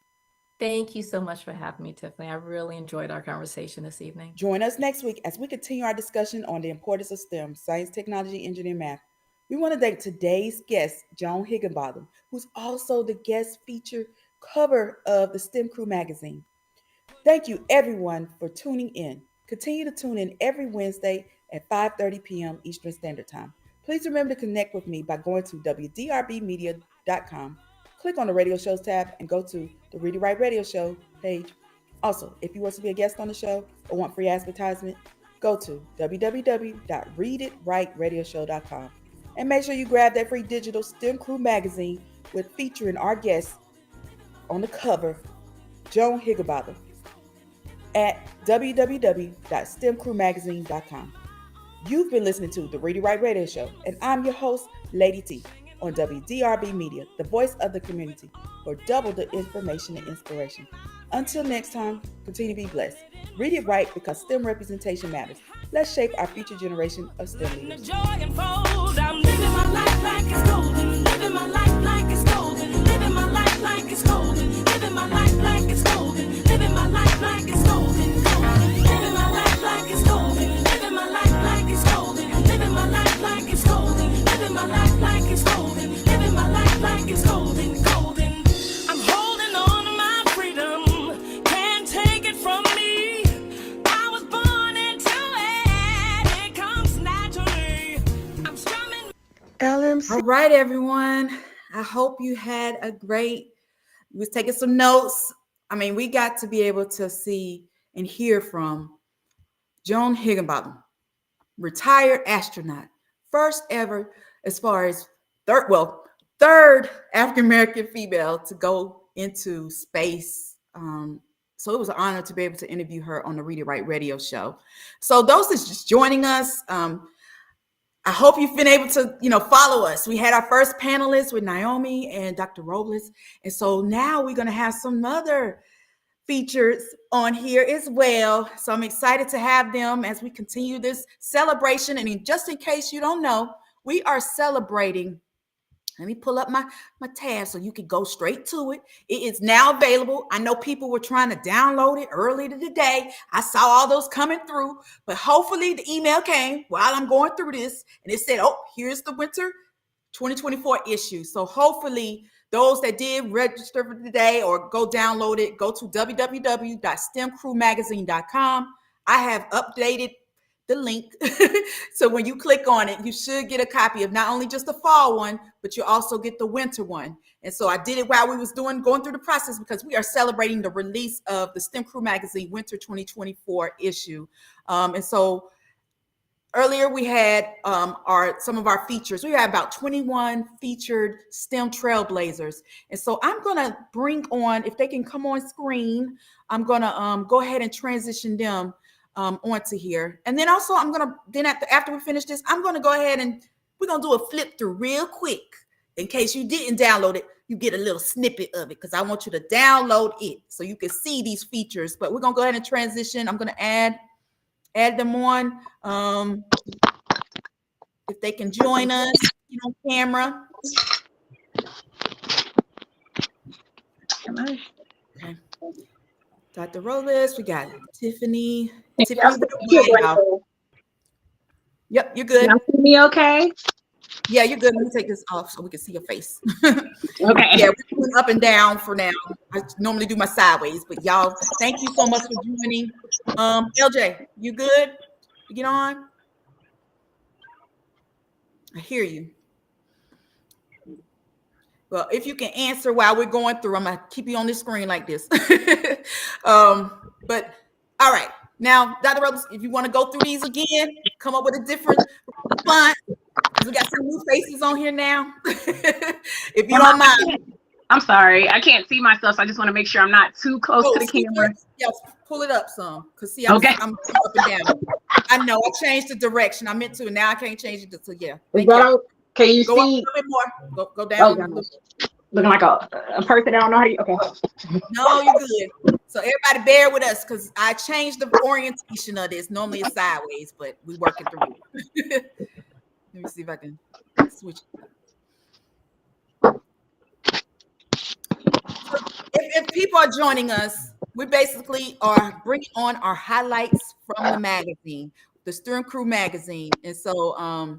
Thank you so much for having me, Tiffany. I really enjoyed our conversation this evening. Join us next week as we continue our discussion on the importance of STEM, science, technology, engineering, math. We want to thank today's guest, Joan Higginbotham, who's also the guest feature cover of the STEM Crew magazine. Thank you, everyone, for tuning in. Continue to tune in every Wednesday at 5:30 p.m. Eastern Standard Time. Please remember to connect with me by going to wdrbmedia.com. Click on the radio shows tab and go to the Read It Right Radio Show page. Also, if you want to be a guest on the show or want free advertisement, go to www.readitrightshow.com. And make sure you grab that free digital STEM Crew magazine with featuring our guests on the cover, Joan Higginbotham, at www.stemcrewmagazine.com. You've been listening to the Read It Right Radio Show, and I'm your host, Lady T, on WDRB Media, the voice of the community, for double the information and inspiration. Until next time, continue to be blessed. Read it right because STEM representation matters. Let's shape our future generation of STEM leaders. I'm living my life like it's golden. Living my life like it's golden. Living my life like it's golden. Living my life like it's golden. Living my life like it's golden. Living my life like it's golden. Living my life like it's golden. Living my life like it's golden. Living my life like it's golden. Living my life like it's golden. Golden. I'm holding on to my freedom. Can't take it from me. I was born into it. It comes naturally. I'm strumming. LMC. All right, everyone. I hope you had a great, you was taking some notes. I mean, we got to be able to see and hear from Joan Higginbotham, retired astronaut, first ever as far as third African-American female to go into space. So it was an honor to be able to interview her on the Read It Right Radio Show. So those that's just joining us, I hope you've been able to, follow us. We had our first panelists with Naomi and Dr. Robles. And so now we're going to have some other features on here as well. So I'm excited to have them as we continue this celebration. And just in case you don't know, we are celebrating. Let me pull up my tab so you can go straight to it. It is now available. I know people were trying to download it earlier today. I saw all those coming through, but hopefully the email came while I'm going through this and it said, oh, here's the winter 2024 issue. So hopefully those that did register for today or go download it, go to www.stemcrewmagazine.com. I have updated the link. So when you click on it, you should get a copy of not only just the fall one, but you also get the winter one. And so I did it while we was going through the process because we are celebrating the release of the STEM Crew Magazine Winter 2024 issue. And so earlier we had some of our features. We had about 21 featured STEM Trailblazers. And so I'm going to bring on, if they can come on screen, I'm going to go ahead and transition them onto here. And then also I'm going to, then after we finish this, I'm going to go ahead and we're going to do a flip through real quick. In case you didn't download it, you get a little snippet of it because I want you to download it so you can see these features. But we're going to go ahead and transition. I'm going to add them on. If they can join us on camera. Okay. Dr. Robles, we got Tiffany. Tiffany, yep, you're good. Y'all see me okay? Yeah, you're good. Let me take this off so we can see your face. Okay. Yeah, we're doing up and down for now. I normally do my sideways, but y'all, thank you so much for joining. LJ, you good? You get on? I hear you. Well, if you can answer while we're going through, I'm gonna keep you on this screen like this. But all right, now, Dr. Robles, if you want to go through these again, come up with a different response. We got some new faces on here now. If you don't mind. I'm sorry, I can't see myself, so I just want to make sure I'm not too close to the camera. Yes, pull it up some, because see, I'm up and down. I know I changed the direction. I meant to, and now I can't change it. So yeah. Can you go see? Up a little bit more. Go down. Oh, looking like a person I don't know how to. Okay. No, you're good. So everybody bear with us because I changed the orientation of this. Normally it's sideways, but we working through it. Let me see if I can switch. If people are joining us, we basically are bringing on our highlights from the magazine, the STEM Crew magazine. And so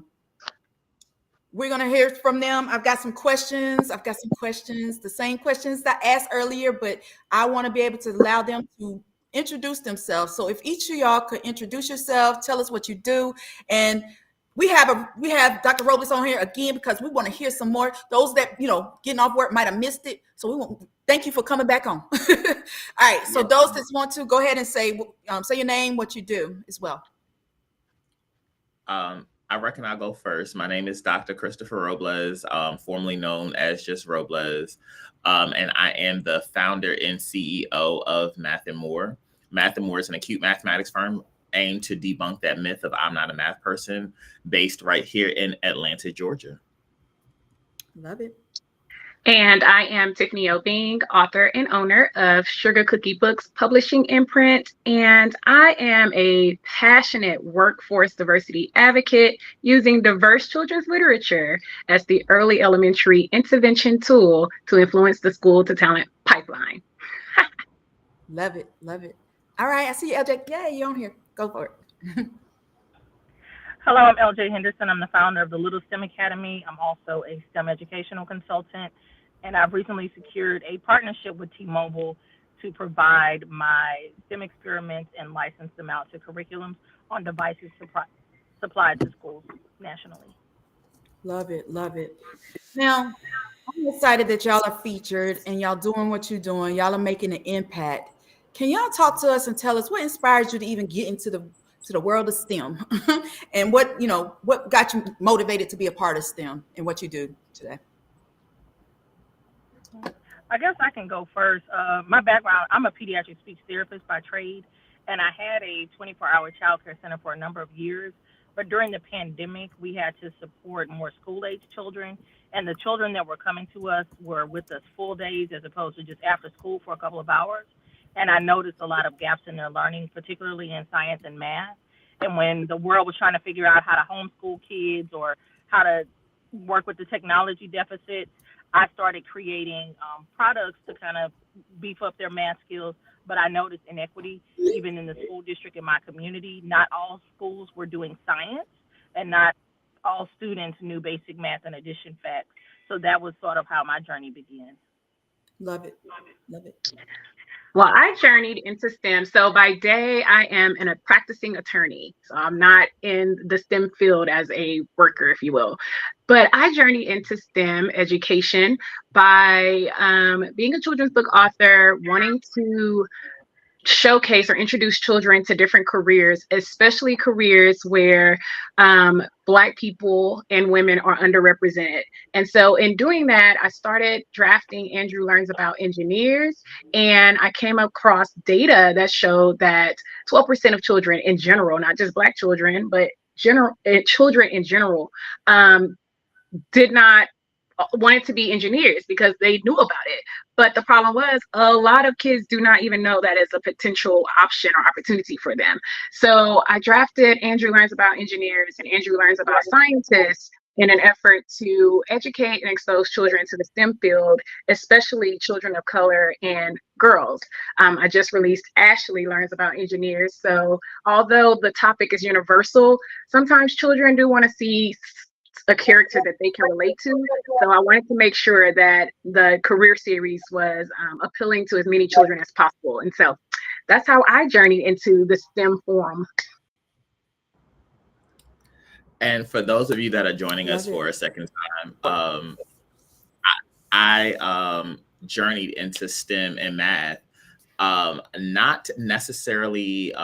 we're going to hear from them. I've got some questions. The same questions that I asked earlier, but I want to be able to allow them to introduce themselves. So if each of y'all could introduce yourself, tell us what you do. And we have Dr. Robles on here again because we want to hear some more. Those that, getting off work might have missed it. So we want thank you for coming back on. All right. So those that want to go ahead and say your name, what you do as well. I reckon I'll go first. My name is Dr. Christopher Robles, formerly known as just Robles. And I am the founder and CEO of Math and More. Math and More is an acute mathematics firm aimed to debunk that myth of I'm not a math person, based right here in Atlanta, Georgia. Love it. And I am Tiffany Obing, author and owner of Sugar Cookie Books Publishing Imprint. And I am a passionate workforce diversity advocate using diverse children's literature as the early elementary intervention tool to influence the school to talent pipeline. Love it. Love it. All right. I see you, LJ. Yeah, you're on here. Go for it. Hello, I'm LJ Henderson. I'm the founder of the Little STEM Academy. I'm also a STEM educational consultant, and I've recently secured a partnership with T-Mobile to provide my STEM experiments and license them out to curriculums on devices supplied to schools nationally. Love it. Love it. Now, I'm excited that y'all are featured and y'all doing what you're doing. Y'all are making an impact. Can y'all talk to us and tell us what inspired you to even get into the world of STEM and what got you motivated to be a part of STEM and what you do today? I guess I can go first. My background, I'm a pediatric speech therapist by trade, and I had a 24-hour childcare center for a number of years. But during the pandemic, we had to support more school-age children, and the children that were coming to us were with us full days as opposed to just after school for a couple of hours. And I noticed a lot of gaps in their learning, particularly in science and math. And when the world was trying to figure out how to homeschool kids or how to work with the technology deficits, I started creating products to kind of beef up their math skills. But I noticed inequity even in the school district in my community. Not all schools were doing science, and not all students knew basic math and addition facts. So that was sort of how my journey began. Love it. Love it. Well, I journeyed into STEM. So by day, I am a practicing attorney. So I'm not in the STEM field as a worker, if you will. But I journeyed into STEM education by being a children's book author, wanting to showcase or introduce children to different careers, especially careers where Black people and women are underrepresented. And so in doing that, I started drafting Andrew Learns About Engineers, and I came across data that showed that 12% of children in general, not just Black children, but children in general, did not wanted to be engineers because they knew about it. But the problem was a lot of kids do not even know that it's a potential option or opportunity for them. So I drafted Andrew Learns About Engineers and Andrew Learns About Scientists in an effort to educate and expose children to the STEM field, especially children of color and girls. I just released Ashley Learns About Engineers. So although the topic is universal, sometimes children do want to see a character that they can relate to. So I wanted to make sure that the career series was appealing to as many children as possible. And so that's how I journeyed into the STEM forum. And for those of you that are joining us for a second time, I journeyed into STEM and math, not necessarily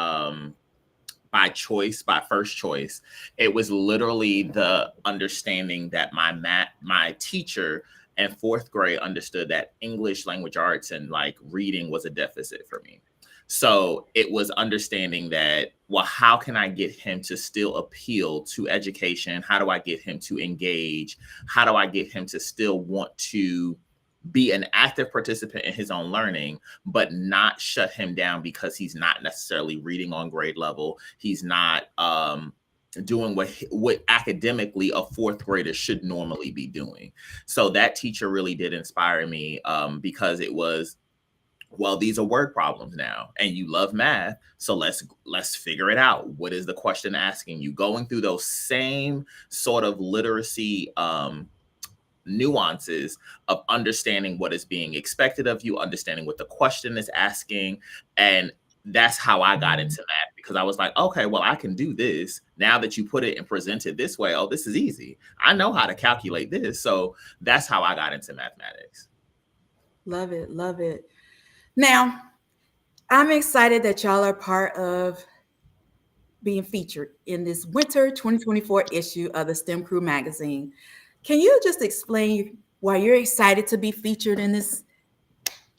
by choice, by first choice. It was literally the understanding that my teacher in fourth grade understood that English language arts and like reading was a deficit for me. So it was understanding that, well, how can I get him to still appeal to education? How do I get him to engage? How do I get him to still want to be an active participant in his own learning, but not shut him down because he's not necessarily reading on grade level. He's not doing what academically a fourth grader should normally be doing. So that teacher really did inspire me because it was, well, these are word problems now, and you love math, so let's figure it out. What is the question asking you? Going through those same sort of literacy nuances of understanding what is being expected of you, understanding what the question is asking. And that's how I got into math, because I was like, okay, well, I can do this. Now that you put it and present it this way, oh, this is easy. I know how to calculate this. So that's how I got into mathematics. Love it. Love it. Now, I'm excited that y'all are part of being featured in this winter 2024 issue of the STEM Crew magazine. Can you just explain why you're excited to be featured in this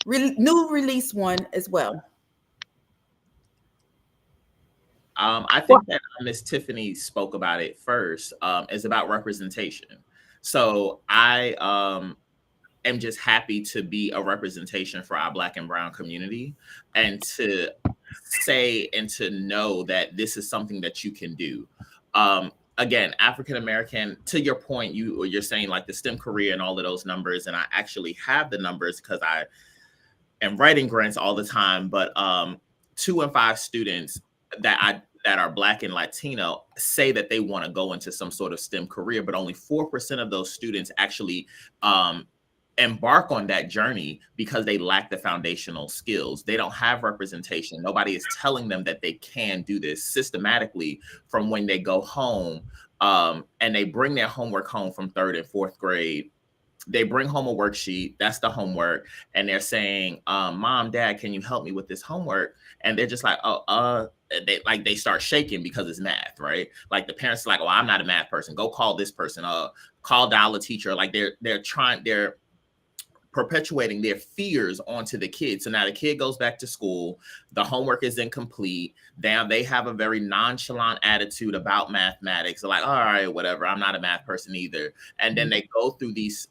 new release one as well? I think that Miss Tiffany spoke about it first. It's about representation. So I am just happy to be a representation for our Black and Brown community, and to say and to know that this is something that you can do. Again, African American, to your point, you're saying like the STEM career and all of those numbers, and I actually have the numbers because I am writing grants all the time. But 2 in 5 students that are Black and Latino say that they want to go into some sort of STEM career, but only 4% of those students actually embark on that journey because they lack the foundational skills. They don't have representation. Nobody is telling them that they can do this systematically from when they go home, and they bring their homework home from 3rd and 4th grade. They bring home a worksheet, that's the homework, and they're saying, Mom, Dad, can you help me with this homework? And they're just like, they start shaking because it's math, right? Like the parents are like, oh, I'm not a math person. Go call this person, dial a teacher. Like they're perpetuating their fears onto the kid. So now the kid goes back to school, the homework is incomplete. Now they have a very nonchalant attitude about mathematics. They're like, all right, whatever, I'm not a math person either. And then they go through these,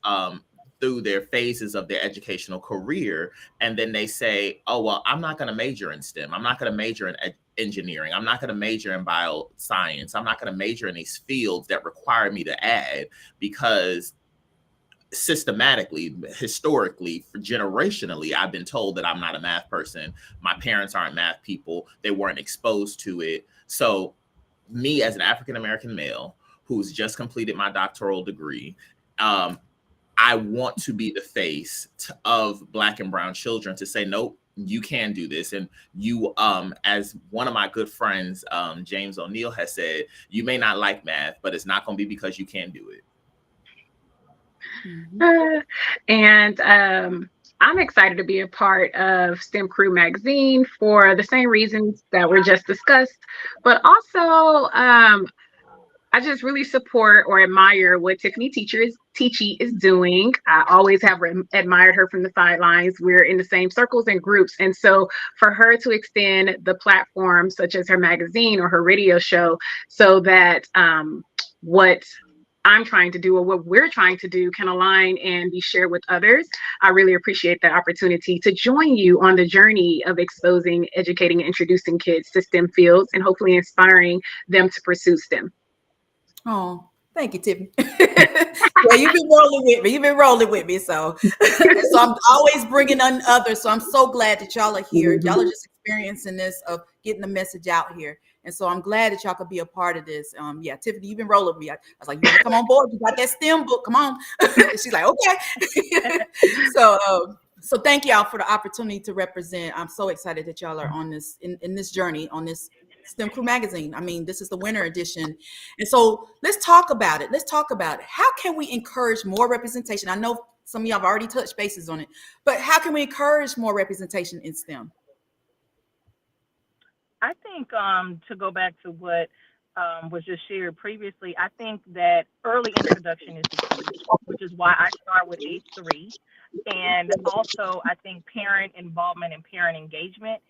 through their phases of their educational career. And then they say, oh, well, I'm not going to major in STEM. I'm not going to major in engineering. I'm not going to major in bioscience. I'm not going to major in these fields that require me to add, because systematically, historically, generationally, I've been told that I'm not a math person. My parents aren't math people. They weren't exposed to it. So me as an African-American male who's just completed my doctoral degree, I want to be the face of Black and Brown children to say, nope, you can do this. And you, as one of my good friends, James O'Neill, has said, you may not like math, but it's not going to be because you can't do it. And I'm excited to be a part of STEM Crew magazine for the same reasons that were just discussed, but also I just really support or admire what Tichy is doing. I always have admired her from the sidelines. We're in the same circles and groups. And so for her to extend the platform, such as her magazine or her radio show, so that what I'm trying to do or what we're trying to do can align and be shared with others. I really appreciate that opportunity to join you on the journey of exposing, educating, and introducing kids to STEM fields and hopefully inspiring them to pursue STEM. Oh, thank you, Tiffany. Yeah, you've been rolling with me. You've been rolling with me. So, so I'm always bringing on others. So I'm so glad that y'all are here. Y'all are just experiencing this of getting the message out here. And so I'm glad that y'all could be a part of this. Yeah, Tiffany, you've been rolling with me. I was like, you want to come on board? You got that STEM book. Come on. She's like, okay. So thank y'all for the opportunity to represent. I'm so excited that y'all are on this in this journey on this STEM Crew magazine. I mean, this is the winter edition. And so let's talk about it. Let's talk about it. How can we encourage more representation? I know some of y'all have already touched bases on it, but how can we encourage more representation in STEM? I think to go back to what was just shared previously, I think that early introduction is the key, which is why I start with age 3. And also, I think parent involvement and parent engagement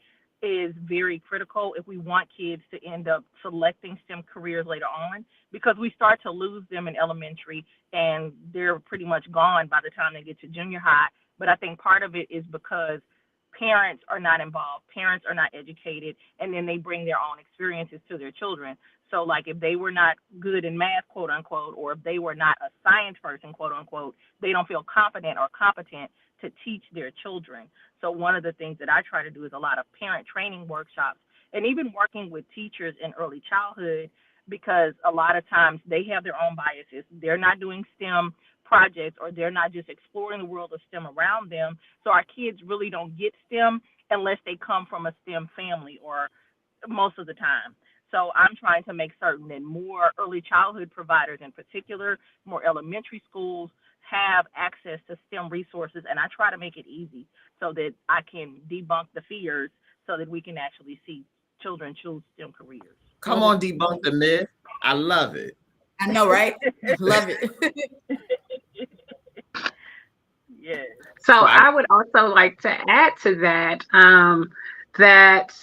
is very critical if we want kids to end up selecting STEM careers later on, because we start to lose them in elementary and they're pretty much gone by the time they get to junior high. But I think part of it is because parents are not involved, parents are not educated, and then they bring their own experiences to their children. So like if they were not good in math, quote unquote, or if they were not a science person, quote unquote, they don't feel confident or competent to teach their children. So one of the things that I try to do is a lot of parent training workshops and even working with teachers in early childhood, because a lot of times they have their own biases. They're not doing STEM projects, or they're not just exploring the world of STEM around them. So our kids really don't get STEM unless they come from a STEM family, or most of the time. So I'm trying to make certain that more early childhood providers in particular, more elementary schools, have access to STEM resources, and I try to make it easy so that I can debunk the fears so that we can actually see children choose STEM careers. Come on, debunk the myth. I love it. I know, right? Love it. Yeah. So I would also like to add to that, that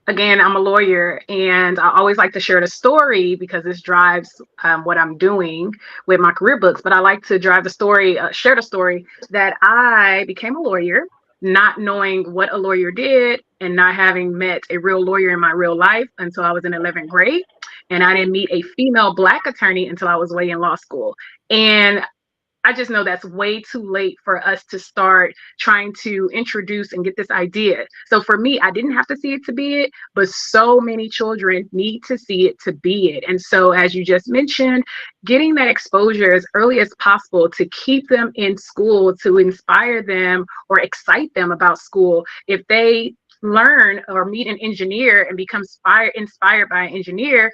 again, I'm a lawyer and I always like to share the story because this drives what I'm doing with my career books. But I like to share the story that I became a lawyer, not knowing what a lawyer did and not having met a real lawyer in my real life until I was in 11th grade. And I didn't meet a female Black attorney until I was way in law school. And I just know that's way too late for us to start trying to introduce and get this idea. So for me, I didn't have to see it to be it, but so many children need to see it to be it. And so, as you just mentioned, getting that exposure as early as possible to keep them in school, to inspire them or excite them about school. If they learn or meet an engineer and become inspired by an engineer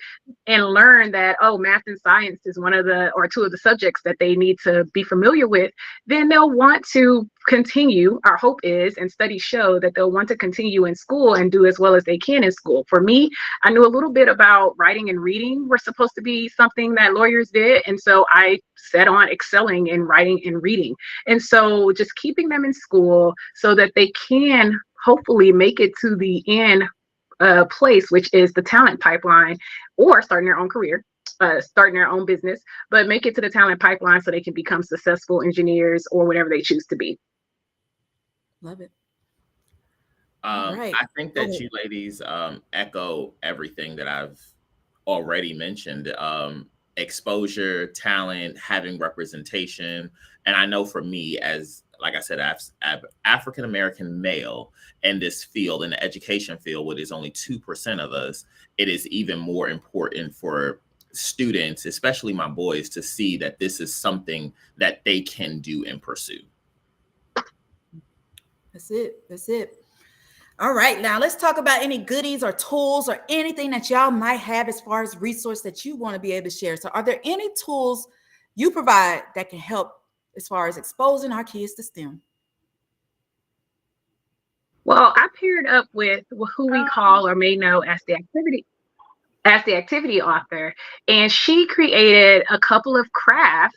and learn that, oh, math and science is one of the or two of the subjects that they need to be familiar with, then they'll want to continue. Our hope is, and studies show, that they'll want to continue in school and do as well as they can in school. For me, I knew a little bit about writing and reading were supposed to be something that lawyers did, and so I set on excelling in writing and reading. And so just keeping them in school so that they can hopefully make it to the end place, which is the talent pipeline, or starting their own career, starting their own business, but make it to the talent pipeline so they can become successful engineers or whatever they choose to be. Love it. Right. I think that you ladies echo everything that I've already mentioned. Exposure, talent, having representation. And I know for me, as like I said, African-American male in this field, in the education field, where there's only 2% of us, it is even more important for students, especially my boys, to see that this is something that they can do and pursue. That's it. That's it. All right, now let's talk about any goodies or tools or anything that y'all might have as far as resource that you want to be able to share. So are there any tools you provide that can help as far as exposing our kids to STEM? Well, I paired up with who we call or may know as the activity author, and she created a couple of craft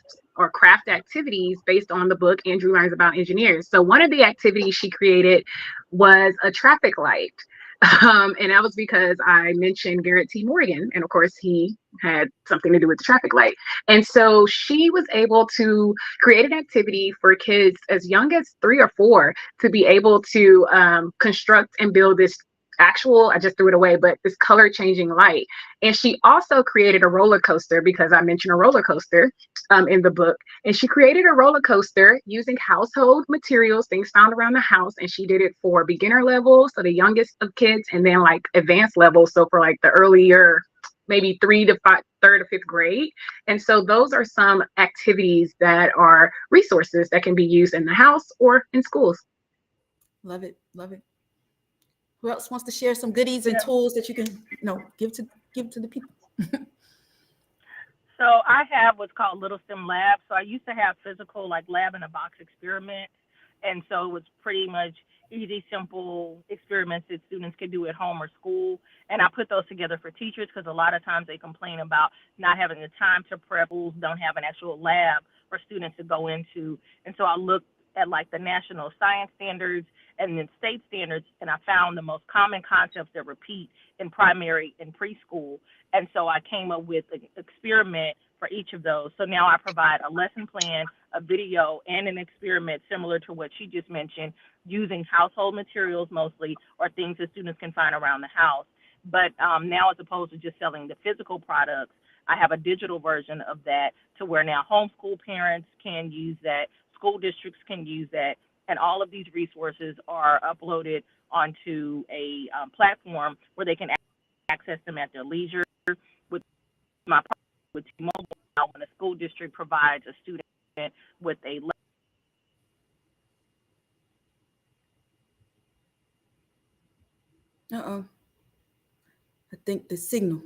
activities based on the book Andrew Learns About Engineers. So one of the activities she created was a traffic light. And that was because I mentioned Garrett T. Morgan, and of course he had something to do with the traffic light. And so she was able to create an activity for kids as young as 3 or 4 to be able to construct and build this I just threw it away, but this color changing light. And she also created a roller coaster, because I mentioned a roller coaster in the book. And she created a roller coaster using household materials, things found around the house. And she did it for beginner level, so the youngest of kids, and then like advanced level, so for like the earlier, maybe 3 to 5, 3rd to 5th grade. And so those are some activities that are resources that can be used in the house or in schools. Love it. Love it. Who else wants to share some goodies and tools that you can, give to the people? So I have what's called Little STEM Lab. So I used to have physical, like lab in a box experiment. And so it was pretty much easy, simple experiments that students could do at home or school. And I put those together for teachers because a lot of times they complain about not having the time to prep. Schools don't have an actual lab for students to go into. And so I looked at like the national science standards and then state standards, and I found the most common concepts that repeat in primary and preschool. And so I came up with an experiment for each of those. So now I provide a lesson plan, a video, and an experiment similar to what she just mentioned, using household materials mostly, or things that students can find around the house. But now, as opposed to just selling the physical products, I have a digital version of that, to where now homeschool parents can use that, school districts can use that, and all of these resources are uploaded onto a platform where they can access them at their leisure. With my with T-Mobile, when a school district provides a student with a Uh-oh. I think the signal.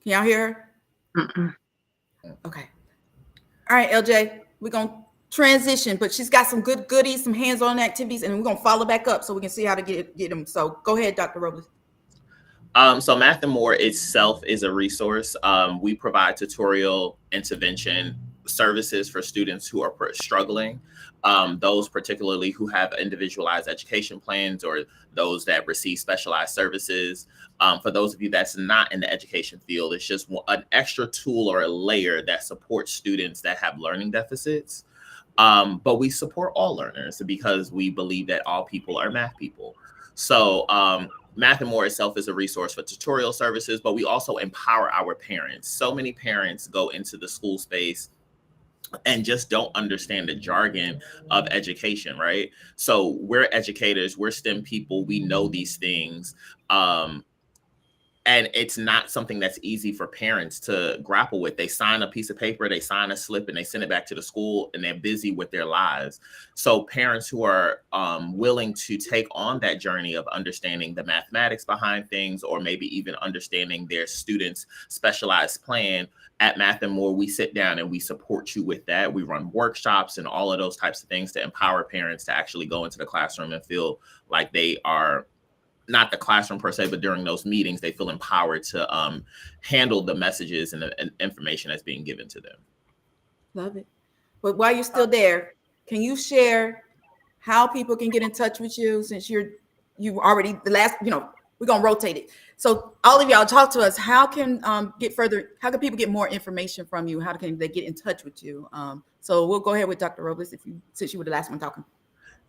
Can y'all hear her? Mm-mm. Okay. All right, LJ, we're going to transition, but she's got some good goodies, some hands-on activities, and we're going to follow back up so we can see how to get them. So go ahead, Dr. Robles. So Math and More itself is a resource. We provide tutorial intervention services for students who are struggling, those particularly who have individualized education plans, or those that receive specialized services. For those of you that's not in the education field, it's just an extra tool or a layer that supports students that have learning deficits. But we support all learners because we believe that all people are math people. So Math and More itself is a resource for tutorial services, but we also empower our parents. So many parents go into the school space and just don't understand the jargon of education, right? So we're educators, we're STEM people, we know these things. And it's not something that's easy for parents to grapple with. They sign a piece of paper, they sign a slip, and they send it back to the school, and they're busy with their lives. So parents who are willing to take on that journey of understanding the mathematics behind things, or maybe even understanding their students' specialized plan, at Math and More, we sit down and we support you with that. We run workshops and all of those types of things to empower parents to actually go into the classroom and feel like they are not the classroom per se, but during those meetings, they feel empowered to handle the messages and the information that's being given to them. Love it. But while you're still there, can you share how people can get in touch with you, since you already the last, we're going to rotate it. So all of y'all talk to us. How can how can people get more information from you? How can they get in touch with you? So we'll go ahead with Dr. Robles, since you were the last one talking.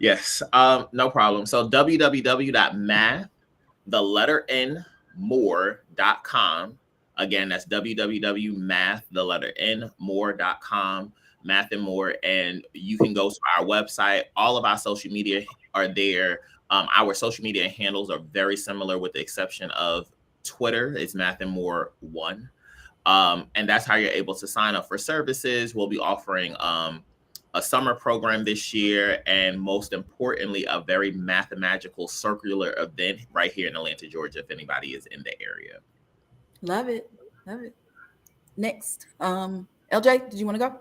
Yes, no problem. So www.math.more.com. Again, that's www.math.more.com, Math and More. And you can go to our website. All of our social media are there. Our social media handles are very similar, with the exception of Twitter. It's Math and More 1. And that's how you're able to sign up for services. We'll be offering a summer program this year, and most importantly, a very mathematical circular event right here in Atlanta, Georgia, if anybody is in the area. Love it. Love it. Next, LJ, did you want to go?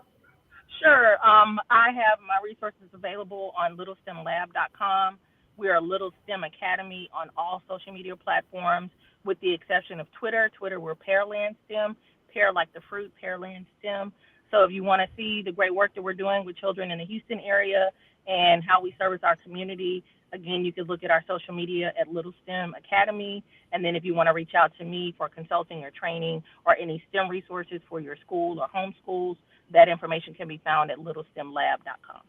Sure. I have my resources available on littlestemlab.com. We are Little STEM Academy on all social media platforms, with the exception of Twitter. Twitter, we're Pearland STEM, pear like the fruit, Pearland STEM. So if you want to see the great work that we're doing with children in the Houston area and how we service our community, again, you can look at our social media at Little STEM Academy. And then if you want to reach out to me for consulting or training or any STEM resources for your school or home schools, that information can be found at littlestemlab.com.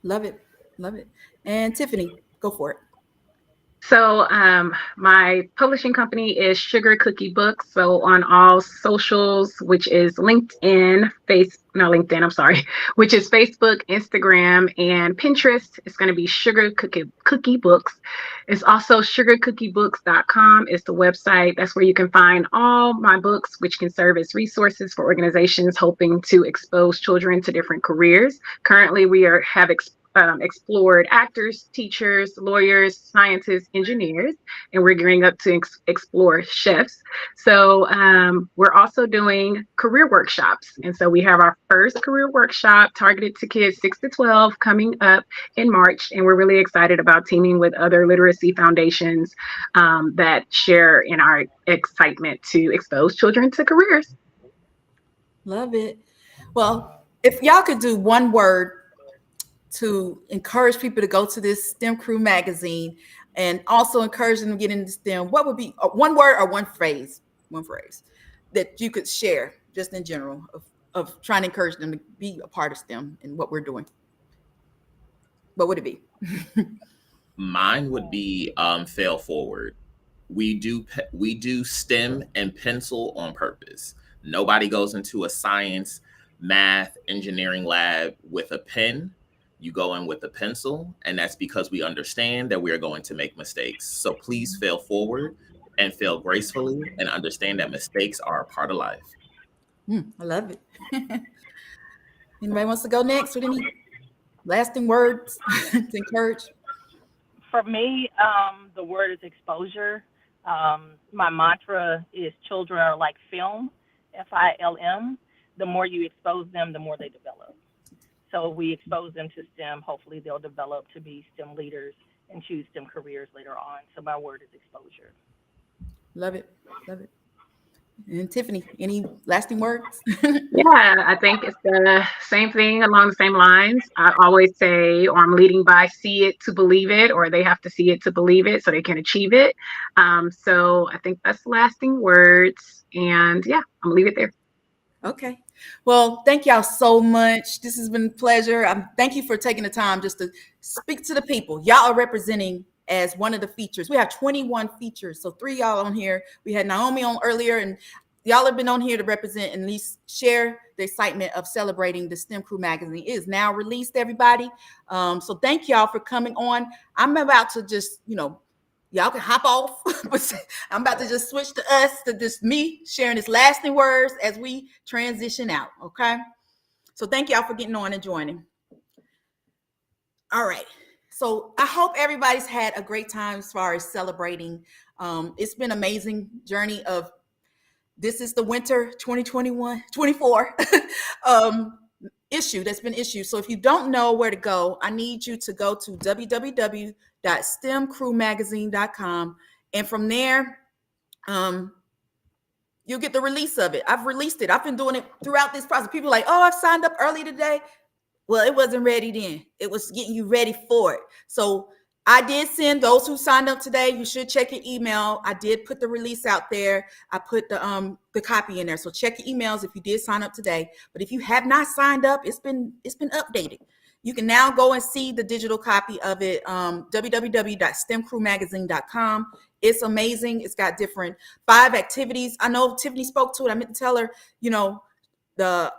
Love it. Love it. And Tiffany, go for it. So my publishing company is Sugar Cookie Books. So on all socials, which is LinkedIn, which is Facebook, Instagram, and Pinterest, it's going to be Sugar Cookie Books. It's also sugarcookiebooks.com is the website. That's where you can find all my books, which can serve as resources for organizations hoping to expose children to different careers. Currently, we have explored actors, teachers, lawyers, scientists, engineers, and we're gearing up to explore chefs. So we're also doing career workshops. And so we have our first career workshop targeted to kids 6 to 12 coming up in March. And we're really excited about teaming with other literacy foundations that share in our excitement to expose children to careers. Love it. Well, if y'all could do one word to encourage people to go to this STEM Crew magazine and also encourage them to get into STEM, what would be one word or one phrase that you could share just in general of trying to encourage them to be a part of STEM and what we're doing? What would it be? Mine would be fail forward. We do STEM and pencil on purpose. Nobody goes into a science, math, engineering lab with a pen. You go in with a pencil, and that's because we understand that we are going to make mistakes. So please fail forward and fail gracefully and understand that mistakes are a part of life. I love it. Anybody wants to go next with any lasting words to encourage? For me, the word is exposure. My mantra is children are like film, FILM. The more you expose them, the more they develop. So if we expose them to STEM, hopefully they'll develop to be STEM leaders and choose STEM careers later on. So my word is exposure. Love it. Love it. And Tiffany, any lasting words? Yeah, I think it's the same thing along the same lines. I always say, or I'm leading by see it to believe it, or they have to see it to believe it so they can achieve it. So I think that's lasting words. And yeah, I'm gonna leave it there. Okay. Well, thank y'all so much. This has been a pleasure. Thank you for taking the time just to speak to the people. Y'all are representing as one of the features. We have 21 features. So 3 y'all on here. We had Naomi on earlier, and y'all have been on here to represent and at least share the excitement of celebrating the STEM Crew magazine. It is now released, everybody. So thank y'all for coming on. I'm about to just, y'all can hop off. I'm about to just switch to us, to just me sharing his lasting words as we transition out, okay? So thank y'all for getting on and joining. All right. So I hope everybody's had a great time as far as celebrating. It's been an amazing journey of, this is the winter 2021-24 issue that's been issued. So if you don't know where to go, I need you to go to www.stemcrewmagazine.com. And from there, you'll get the release of it. I've released it. I've been doing it throughout this process. People are like, oh, I've signed up early today. Well, it wasn't ready then. It was getting you ready for it. So I did send those who signed up today. You should check your email. I did put the release out there. I put the copy in there. So check your emails if you did sign up today. But if you have not signed up, it's been updated. You can now go and see the digital copy of it. www.stemcrewmagazine.com. It's amazing. It's got different 5 activities. I know Tiffany spoke to it. I meant to tell her, the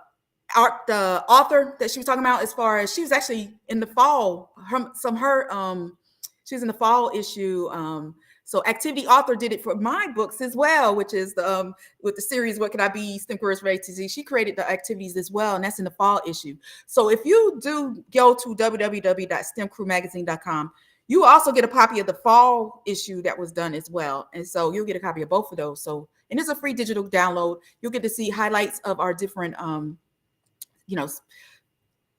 author that she was talking about, as far as she was actually in the fall, she was in the fall issue. So Activity Author did it for my books as well, which is with the series, What Could I Be? STEM Careers for ATZ. She created the activities as well, and that's in the fall issue. So if you do go to www.stemcrewmagazine.com, you also get a copy of the fall issue that was done as well. And so you'll get a copy of both of those. So, and it's a free digital download. You'll get to see highlights of our different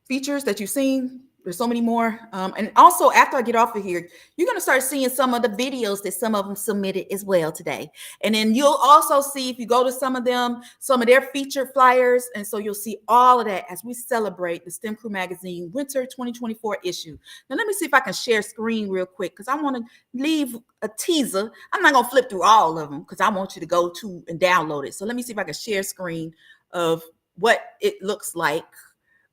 features that you've seen, There's so many more. And also, after I get off of here, you're going to start seeing some of the videos that some of them submitted as well today. And then you'll also see, if you go to some of them, some of their featured flyers. And so you'll see all of that as we celebrate the STEM Crew Magazine Winter 2024 issue. Now, let me see if I can share screen real quick, because I want to leave a teaser. I'm not going to flip through all of them because I want you to go to and download it. So let me see if I can share screen of what it looks like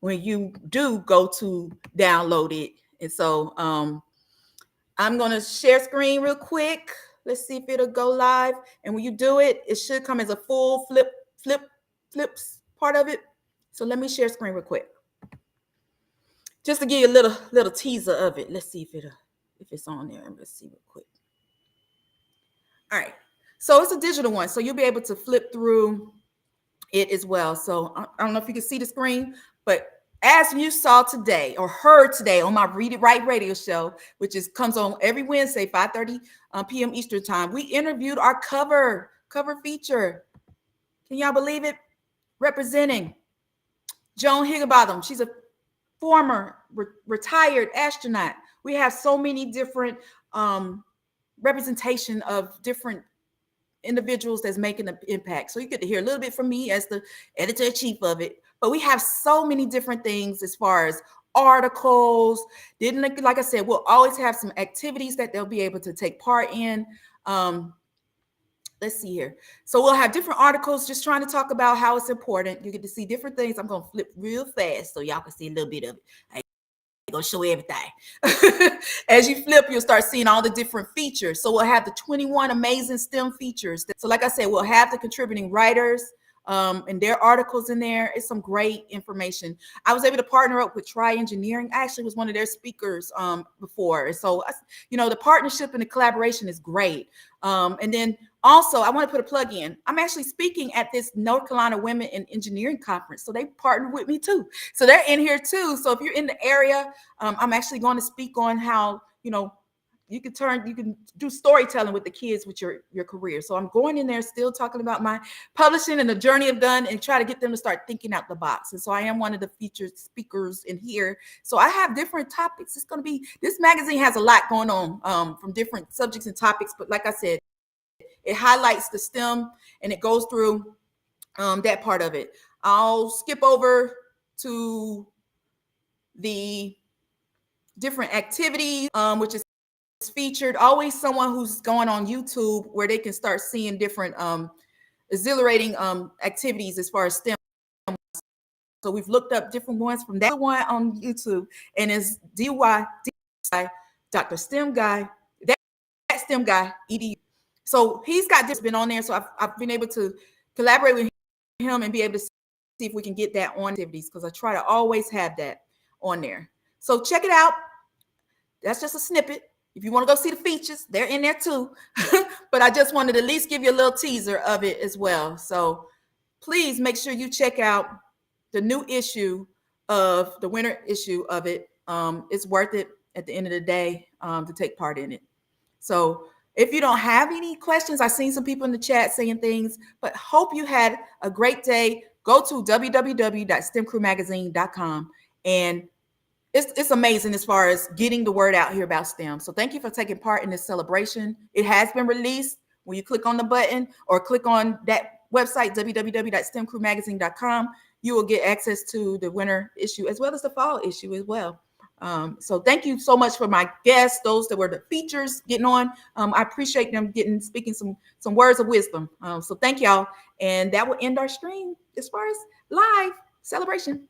when you do go to download it. And so I'm going to share screen real quick. Let's see if it'll go live. And when you do it, it should come as a full flips part of it. So let me share screen real quick, just to give you a little teaser of it. Let's see if it's on there. Let's see real quick. All right. So it's a digital one, so you'll be able to flip through it as well. So I don't know if you can see the screen, but as you saw today or heard today on my Read It Right radio show, which comes on every Wednesday, 5:30 p.m. Eastern time, we interviewed our cover feature. Can y'all believe it? Representing Joan Higginbotham. She's a former retired astronaut. We have so many different representation of different individuals that's making an impact. So you get to hear a little bit from me as the editor-in-chief of it. But we have so many different things as far as articles. Like I said, we'll always have some activities that they'll be able to take part in. Let's see here. So we'll have different articles just trying to talk about how it's important. You get to see different things. I'm going to flip real fast so y'all can see a little bit of it. I ain't going to show everything. As you flip, you'll start seeing all the different features. So we'll have the 21 amazing STEM features. So like I said, we'll have the contributing writers and their articles in there. It's some great information. I was able to partner up with Tri Engineering. I actually was one of their speakers before. And so, the partnership and the collaboration is great. And then also, I want to put a plug in. I'm actually speaking at this North Carolina Women in Engineering Conference. So they partnered with me too. So they're in here too. So if you're in the area, I'm actually going to speak on how, you can do storytelling with the kids with your career. So I'm going in there still talking about my publishing and the journey I've done and try to get them to start thinking out the box. And so I am one of the featured speakers in here. So I have different topics. This magazine has a lot going on from different subjects and topics. But like I said, it highlights the STEM and it goes through that part of it. I'll skip over to the different activities, which is featured. Always someone who's going on YouTube where they can start seeing different exhilarating activities as far as STEM. So we've looked up different ones from that one on YouTube, and it's DY Dr. STEM Guy, that STEM Guy EDU. So he's got this been on there. So I've been able to collaborate with him and be able to see if we can get that on activities, because I try to always have that on there. So check it out. That's just a snippet. If you want to go see the features, they're in there too. But I just wanted to at least give you a little teaser of it as well. So please make sure you check out the new issue of the winter issue of it. It's worth it at the end of the day to take part in it. So if you don't have any questions, I've seen some people in the chat saying things, but hope you had a great day. Go to www.stemcrewmagazine.com, and it's amazing as far as getting the word out here about STEM. So thank you for taking part in this celebration. It has been released. When you click on the button or click on that website, www.stemcrewmagazine.com, you will get access to the winter issue as well as the fall issue as well. So thank you so much for my guests, those that were the features getting on. I appreciate them speaking some words of wisdom. So thank y'all. And that will end our stream as far as live celebration.